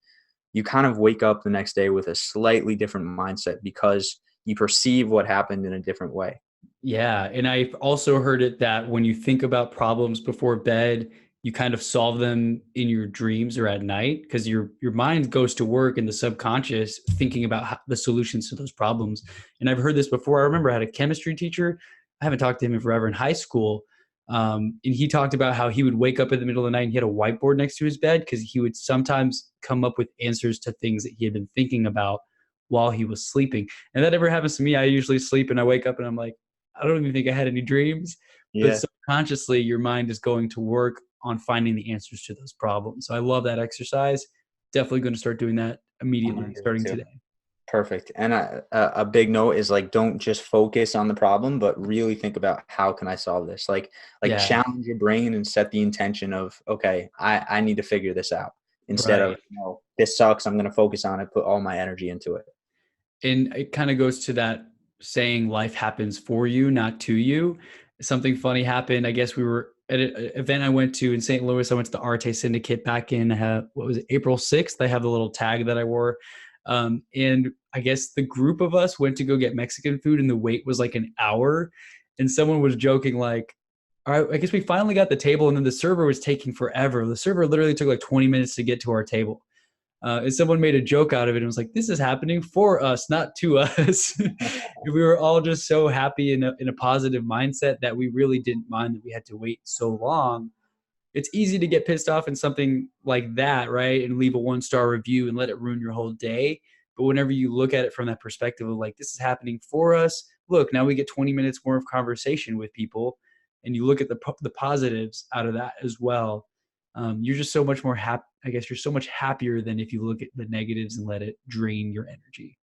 you kind of wake up the next day with a slightly different mindset because you perceive what happened in a different way. Yeah, and I've also heard it that when you think about problems before bed, you kind of solve them in your dreams or at night, because your mind goes to work in the subconscious thinking about the solutions to those problems. And I've heard this before. I remember I had a chemistry teacher. I haven't talked to him in forever, in high school. And he talked about how he would wake up in the middle of the night and he had a whiteboard next to his bed because he would sometimes come up with answers to things that he had been thinking about while he was sleeping. And that never happens to me. I usually sleep and I wake up and I'm like, I don't even think I had any dreams, but Yeah, subconsciously your mind is going to work on finding the answers to those problems. So I love that exercise. Definitely going to start doing that I'm gonna immediately, do it starting too. today. Perfect. And a big note is like, don't just focus on the problem, but really think about how can I solve this? Like Yeah, challenge your brain and set the intention of, okay, I need to figure this out instead of, right. this sucks. I'm going to focus on it, put all my energy into it. And it kind of goes to that saying life happens for you, not to you. Something funny happened. I guess we were at an event I went to in St. Louis. I went to the Arte Syndicate back in what was it, April 6th. I have the little tag that I wore. And I guess the group of us went to go get Mexican food and the wait was like an hour. And someone was joking like, all right, I guess we finally got the table and then the server was taking forever. The server literally took like 20 minutes to get to our table. And someone made a joke out of it and was like, this is happening for us, not to us. We were all just so happy in a positive mindset that we really didn't mind that we had to wait so long. It's easy to get pissed off in something like that, right? And leave a 1-star review and let it ruin your whole day. But whenever you look at it from that perspective of like, this is happening for us, look, now we get 20 minutes more of conversation with people. And you look at the positives out of that as well. You're just so much more happy. I guess you're so much happier than if you look at the negatives and let it drain your energy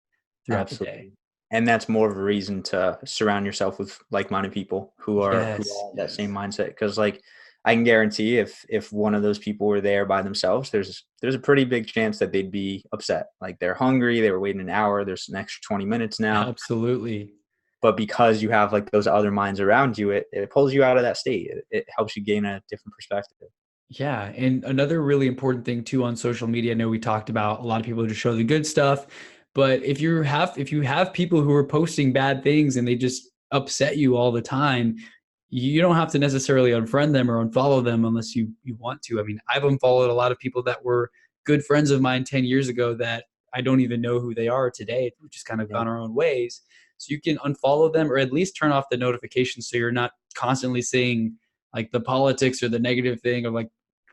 throughout the day. Absolutely. And that's more of a reason to surround yourself with like-minded people who Yes, are that same yes, mindset. Because like I can guarantee if one of those people were there by themselves, there's a pretty big chance that they'd be upset. Like they're hungry, they were waiting an hour, there's an extra 20 minutes now. absolutely. But because you have like those other minds around you, it pulls you out of that state. It helps you gain a different perspective. Yeah, and another really important thing too on social media, I know we talked about a lot of people just show the good stuff, but if you have people who are posting bad things and they just upset you all the time, you don't have to necessarily unfriend them or unfollow them unless you want to. I mean, I've unfollowed a lot of people that were good friends of mine 10 years ago that I don't even know who they are today. We've just kind of Yeah. gone our own ways. So you can unfollow them or at least turn off the notifications so you're not constantly seeing like the politics or the negative thing of like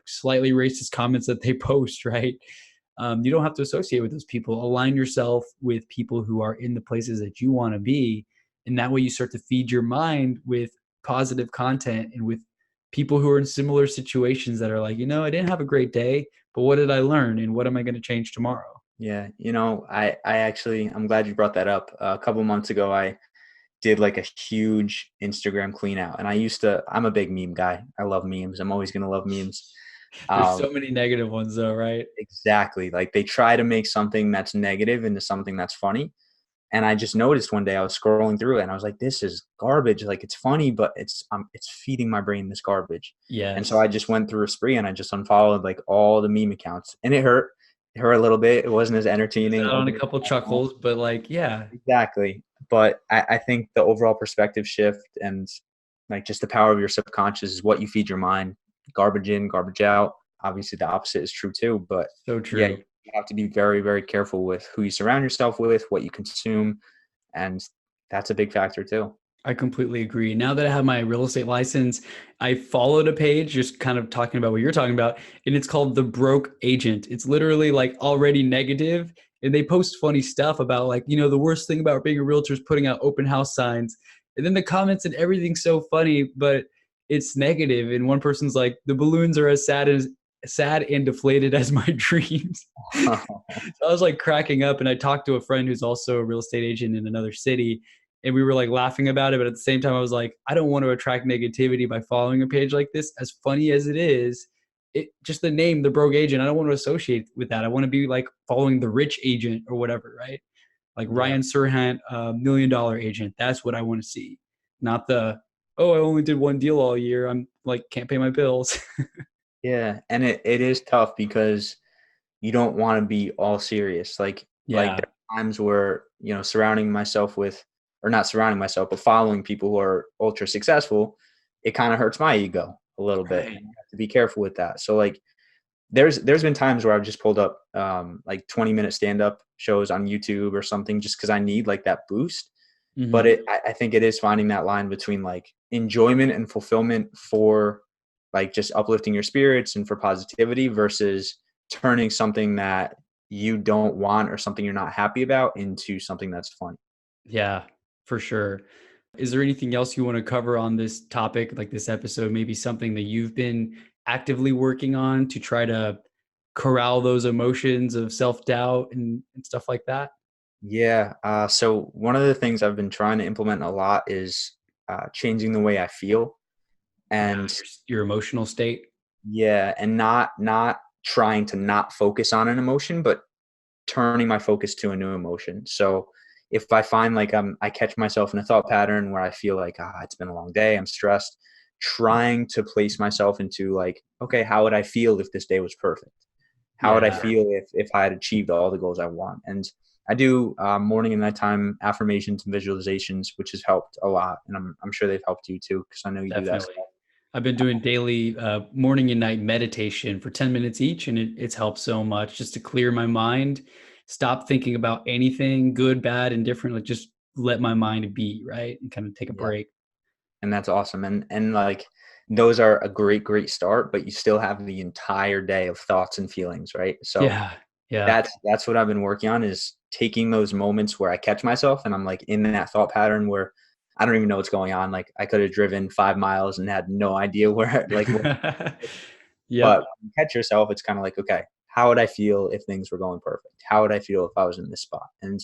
slightly racist comments that they post, right? You don't have to associate with those people. Align yourself with people who are in the places that you want to be. And that way you start to feed your mind with positive content and with people who are in similar situations that are like, I didn't have a great day, but what did I learn? And what am I going to change tomorrow? Yeah. I actually, I'm glad you brought that up. A couple months ago, did like a huge Instagram clean out. And I'm a big meme guy. I love memes. I'm always going to love memes. There's Um, so many negative ones though, right? exactly. Like they try to make something that's negative into something that's funny. And I just noticed one day I was scrolling through it and I was like, this is garbage. Like it's funny, but it's feeding my brain this garbage. And so Yes. I just went through a spree and I just unfollowed like all the meme accounts, and it hurt. It hurt a little bit. It wasn't as Lose entertaining out on a over couple chuckles, but like, yeah, exactly. But I think the overall perspective shift and like just the power of your subconscious is what you feed your mind. Garbage in, garbage out. Obviously, the opposite is true too. But so yeah, true. you have to be very, very careful with who you surround yourself with, what you consume, and that's a big factor too. I completely agree. Now that I have my real estate license, I followed a page just kind of talking about what you're talking about, and it's called The Broke Agent. It's literally like already negative, and they post funny stuff about like, the worst thing about being a realtor is putting out open house signs. And then the comments and everything's so funny, but it's negative. And one person's like, the balloons are as sad and deflated as my dreams. So I was like cracking up, and I talked to a friend who's also a real estate agent in another city, and we were like laughing about it. But at the same time, I was like, I don't want to attract negativity by following a page like this. As funny as it is, it just the name, the broke agent, I don't want to associate with that. I want to be like following the rich agent or whatever, right? Like Yeah. Ryan Serhant, $1 million agent. That's what I want to see, not the, oh, I only did one deal all year. I'm like, can't pay my bills. Yeah. And it is tough because you don't want to be all serious. Like Yeah. there are times where, surrounding myself with, or not surrounding myself, but following people who are ultra successful, it kind of hurts my ego a little bit. And Right. I have to be careful with that. So like there's been times where I've just pulled up like 20-minute stand-up shows on YouTube or something just because I need like that boost. But Hmm. I think it is finding that line between like enjoyment and fulfillment for like just uplifting your spirits and for positivity versus turning something that you don't want or something you're not happy about into something that's fun. Yeah, for sure. Is there anything else you want to cover on this topic, like this episode? Maybe something that you've been actively working on to try to corral those emotions of self doubt and stuff like that? Yeah. So one of the things I've been trying to implement a lot is changing the way I feel. Yeah, And your emotional state. yeah, and not trying to not focus on an emotion, but turning my focus to a new emotion. So if I find like I catch myself in a thought pattern where I feel like it's been a long day, I'm stressed, trying to place myself into like, okay, how would I feel if this day was perfect? How would I Yeah, feel if I had achieved all the goals I want? And I do morning and nighttime affirmations and visualizations, which has helped a lot, and I'm sure they've helped you too because I know you do that definitely. stuff. I've been doing daily morning and night meditation for 10 minutes each, and it's helped so much just to clear my mind, stop thinking about anything good, bad, indifferent, like just let my mind be, right? And kind of take a Yeah. break. And that's awesome. And like those are a great start, but you still have the entire day of thoughts and feelings, right? So Yeah. Yeah. that's what I've been working on is taking those moments where I catch myself and I'm like in that thought pattern where I don't even know what's going on. Like I could have driven 5 miles and had no idea where but Yep. when you catch yourself, it's kind of like, okay, how would I feel if things were going perfect? How would I feel if I was in this spot? And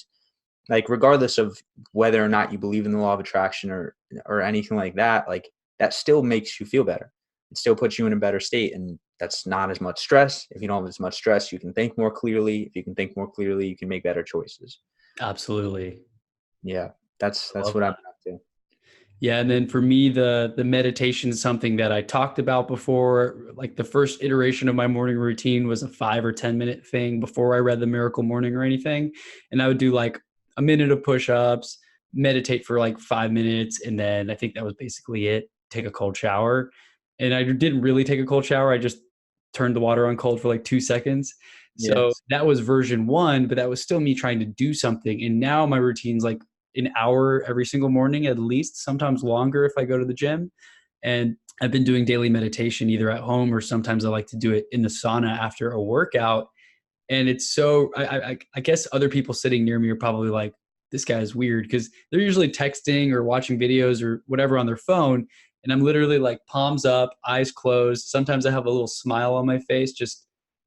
like regardless of whether or not you believe in the law of attraction or anything like that, like that still makes you feel better. It still puts you in a better state, and that's not as much stress. If you don't have as much stress, you can think more clearly. If you can think more clearly, you can make better choices. Absolutely. Yeah, I that's love what I've that. been up to. Yeah, and then for me, the meditation is something that I talked about before. Like the first iteration of my morning routine was a 5 or 10 minute thing before I read the Miracle Morning or anything, and I would do like a minute of push-ups, meditate for like 5 minutes, and then I think that was basically it. Take a cold shower, and I didn't really take a cold shower. I just turned the water on cold for like 2 seconds. Yeah, So that was version one, but that was still me trying to do something. And now my routine's like an hour every single morning at least, sometimes longer if I go to the gym. And I've been doing daily meditation either at home or sometimes I like to do it in the sauna after a workout. And it's so I guess other people sitting near me are probably like, this guy is weird because they're usually texting or watching videos or whatever on their phone. And I'm literally like palms up, eyes closed. Sometimes I have a little smile on my face, just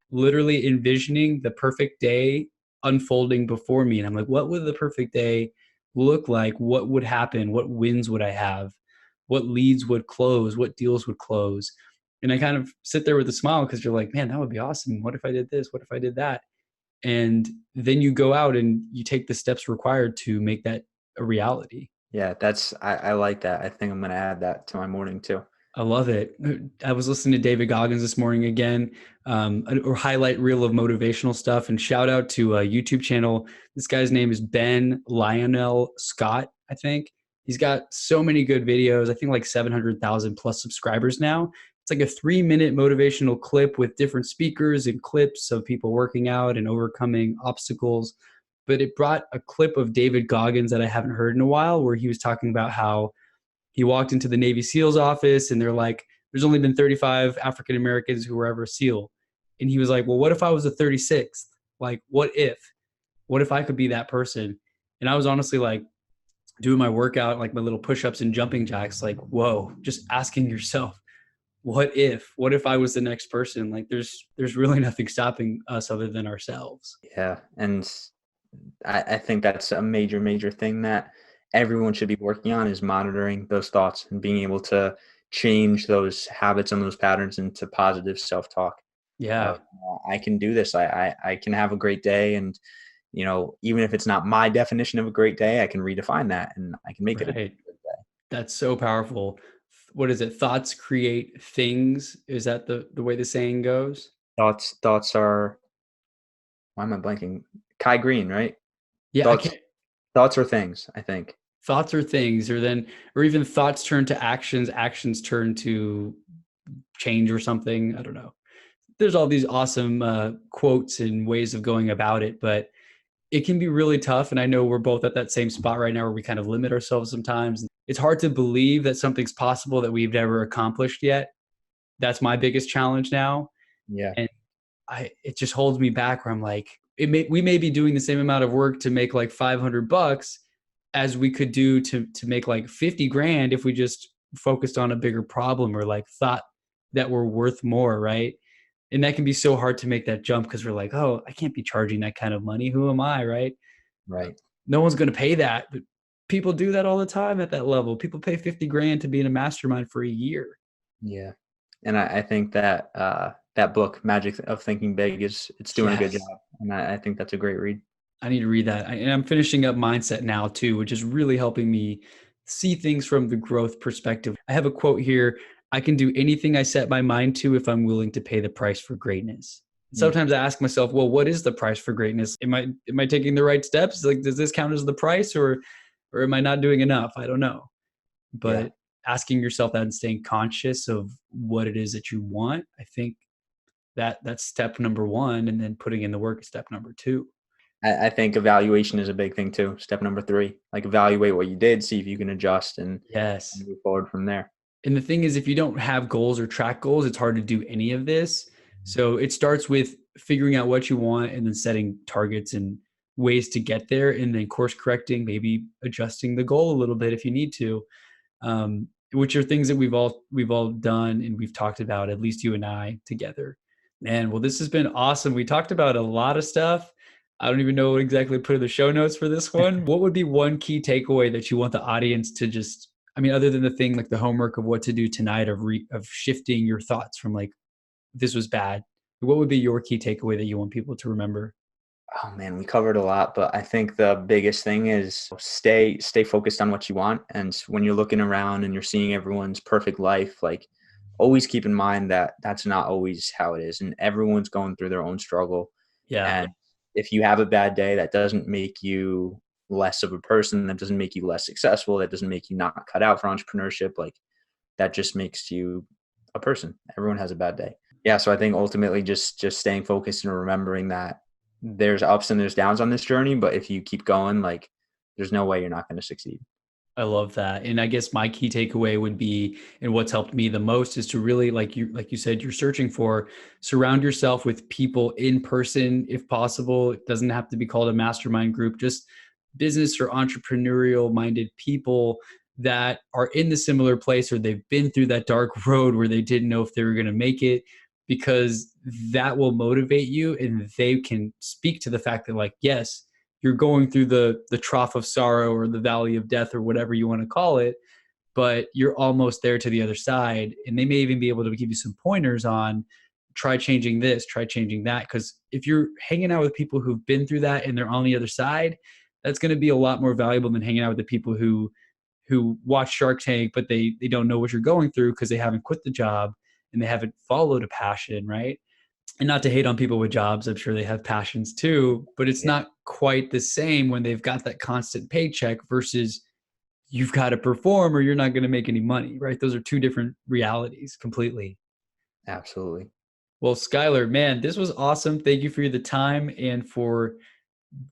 literally envisioning the perfect day unfolding before me. And I'm like, what would the perfect day look like? What would happen? What wins would I have? What leads would close? What deals would close? And I kind of sit there with a smile because you're like, man, that would be awesome. What if I did this? What if I did that? And then you go out and you take the steps required to make that a reality. Yeah, I like that. I think I'm gonna add that to my morning too. I love it. I was listening to David Goggins this morning again, or highlight reel of motivational stuff. And shout out to a YouTube channel. This guy's name is Ben Lionel Scott, I think. He's got so many good videos. I think like 700,000 plus subscribers now. It's like a 3-minute motivational clip with different speakers and clips of people working out and overcoming obstacles. But it brought a clip of David Goggins that I haven't heard in a while, where he was talking about how he walked into the Navy SEALs office and they're like, there's only been 35 African Americans who were ever a SEAL. And he was like, well, what if I was the 36th? Like, what if? What if I could be that person? And I was honestly like doing my workout, like my little push-ups and jumping jacks, like, whoa, just asking yourself, what if? What if I was the next person? Like there's really nothing stopping us other than ourselves. Yeah. And I think that's a major, major thing that everyone should be working on, is monitoring those thoughts and being able to change those habits and those patterns into positive self-talk. Yeah. Like, I can do this. I can have a great day. And, even if it's not my definition of a great day, I can redefine that and I can make it a Right. good day. That's so powerful. What is it? Thoughts create things. Is that the way the saying goes? Thoughts are, why am I blanking? Kai Green, right? Yeah, I Thoughts, can't. thoughts are things, I think. Thoughts are things, or even thoughts turn to actions, actions turn to change or something. I don't know. There's all these awesome quotes and ways of going about it, but it can be really tough. And I know we're both at that same spot right now where we kind of limit ourselves sometimes. It's hard to believe that something's possible that we've never accomplished yet. That's my biggest challenge now. Yeah. And it just holds me back where I'm like, we may be doing the same amount of work to make like $500 as we could do to make like 50 grand if we just focused on a bigger problem or like thought that we're worth more, right? And that can be so hard to make that jump because we're like, oh, I can't be charging that kind of money. Who am I, right? Right. No one's going to pay that, but people do that all the time at that level. People pay 50 grand to be in a mastermind for a year. Yeah. And I think that that book, Magic of Thinking Big, it's doing a good job. Yes. And I think that's a great read. I need to read that. And I'm finishing up Mindset now too, which is really helping me see things from the growth perspective. I have a quote here. I can do anything I set my mind to if I'm willing to pay the price for greatness. Mm. Sometimes I ask myself, well, what is the price for greatness? Am I taking the right steps? Like, does this count as the price or am I not doing enough? I don't know. Yeah. But asking yourself that and staying conscious of what it is that you want, I think that's step number one. And then putting in the work is step number two. I think evaluation is a big thing too. Step number 3, like evaluate what you did, see if you can adjust and Yes. move forward from there. And the thing is, if you don't have goals or track goals, it's hard to do any of this. So it starts with figuring out what you want and then setting targets and ways to get there, and then course correcting, maybe adjusting the goal a little bit if you need to, which are things that we've all done and we've talked about, at least you and I together. Man, well, this has been awesome. We talked about a lot of stuff. I don't even know what exactly to put in the show notes for this one. What would be one key takeaway that you want the audience to just, I mean, other than the thing like the homework of what to do tonight of shifting your thoughts from like, this was bad. What would be your key takeaway that you want people to remember? Oh man, we covered a lot, but I think the biggest thing is stay focused on what you want. And when you're looking around and you're seeing everyone's perfect life, like always keep in mind that that's not always how it is, and everyone's going through their own struggle. Yeah. And if you have a bad day, that doesn't make you less of a person, that doesn't make you less successful, that doesn't make you not cut out for entrepreneurship. Like that just makes you a person. Everyone has a bad day. Yeah, so I think ultimately just staying focused and remembering that there's ups and there's downs on this journey, but if you keep going, like there's no way you're not going to succeed. I love that. And I guess my key takeaway would be, and what's helped me the most is to really, like you said, you're searching for, surround yourself with people in person, if possible. It doesn't have to be called a mastermind group, just business or entrepreneurial minded people that are in the similar place, or they've been through that dark road where they didn't know if they were going to make it, because that will motivate you and they can speak to the fact that like, yes, you're going through the trough of sorrow or the valley of death or whatever you want to call it, but you're almost there to the other side. And they may even be able to give you some pointers on try changing this, try changing that. Because if you're hanging out with people who've been through that and they're on the other side, that's going to be a lot more valuable than hanging out with the people who watch Shark Tank, but they don't know what you're going through because they haven't quit the job and they haven't followed a passion, right? And not to hate on people with jobs, I'm sure they have passions too, but it's Yeah, not quite the same when they've got that constant paycheck versus you've got to perform or you're not going to make any money, right? Those are two different realities completely. absolutely. Well, Schuyler, man, this was awesome. Thank you for the time and for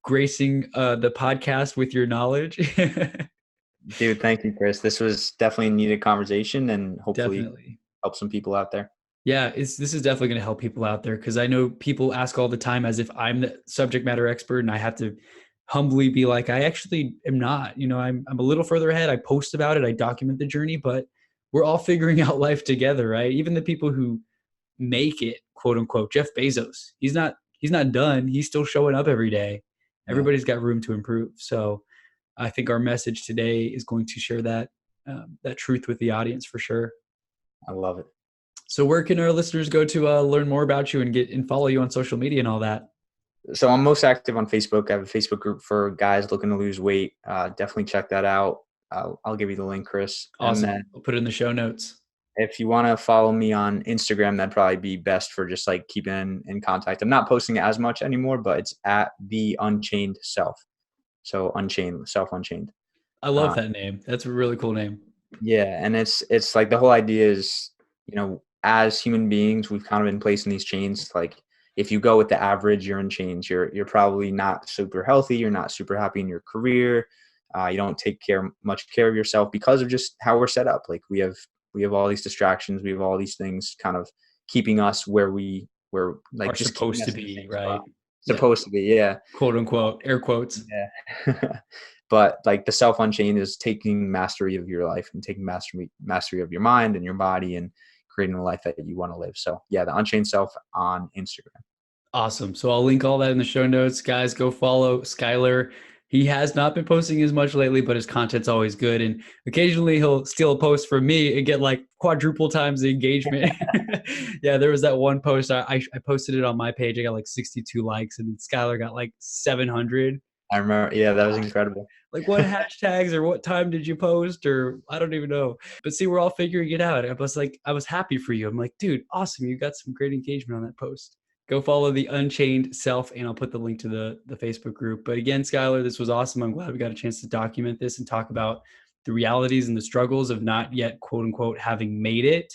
gracing the podcast with your knowledge. Dude, thank you, Chris. This was definitely a needed conversation and hopefully Definitely. help some people out there. Yeah, this is definitely going to help people out there because I know people ask all the time as if I'm the subject matter expert, and I have to humbly be like, I actually am not. I'm a little further ahead. I post about it, I document the journey, but we're all figuring out life together, right? Even the people who make it, quote unquote, Jeff Bezos, he's not done. He's still showing up every day. Yeah, Everybody's got room to improve. So I think our message today is going to share that truth with the audience for sure. I love it. So where can our listeners go to learn more about you and get and follow you on social media and all that? So I'm most active on Facebook. I have a Facebook group for guys looking to lose weight. Definitely check that out. I'll give you the link, Chris. And Awesome. then I'll put it in the show notes. if you want to follow me on Instagram, that'd probably be best for just like keeping in contact. I'm not posting it as much anymore, but it's at the Unchained Self. So Unchained, Self Unchained. I love Uh, that name. That's a really cool name. yeah, and it's like the whole idea is, as human beings, we've kind of been placed in these chains. Like if you go with the average, you're in chains. You're probably not super healthy. You're not super happy in your career. You don't take much care of yourself because of just how we're set up. Like we have all these distractions. We have all these things kind of keeping us where like Are just keeping supposed to us in the same be, spot. right? Yeah. Supposed to be, yeah. Quote unquote, air quotes. Yeah. But like the self unchained is taking mastery of your life and taking mastery of your mind and your body and creating the life that you want to live. So yeah, the Unchained Self on Instagram. Awesome. So I'll link all that in the show notes. Guys, go follow Schuyler. He has not been posting as much lately, but his content's always good. And occasionally he'll steal a post from me and get like quadruple times the engagement. Yeah, there was that one post. I posted it on my page. I got like 62 likes, and Schuyler got like 700. I remember, yeah, that was incredible. Like, what hashtags or what time did you post? Or I don't even know. But see, we're all figuring it out. I was happy for you. I'm like, dude, awesome. You got some great engagement on that post. Go follow the Unchained Self, and I'll put the link to the Facebook group. But again, Schuyler, this was awesome. I'm glad we got a chance to document this and talk about the realities and the struggles of not yet, quote unquote, having made it.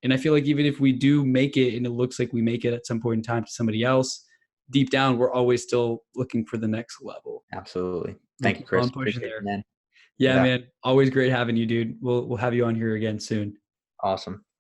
And I feel like even if we do make it and it looks like we make it at some point in time to somebody else, deep down, we're always still looking for the next level. Absolutely. We'll Thank you, keep Chris. on pushing Appreciate it, there. man. Yeah, Yeah. man. Always great having you, dude. We'll have you on here again soon. Awesome.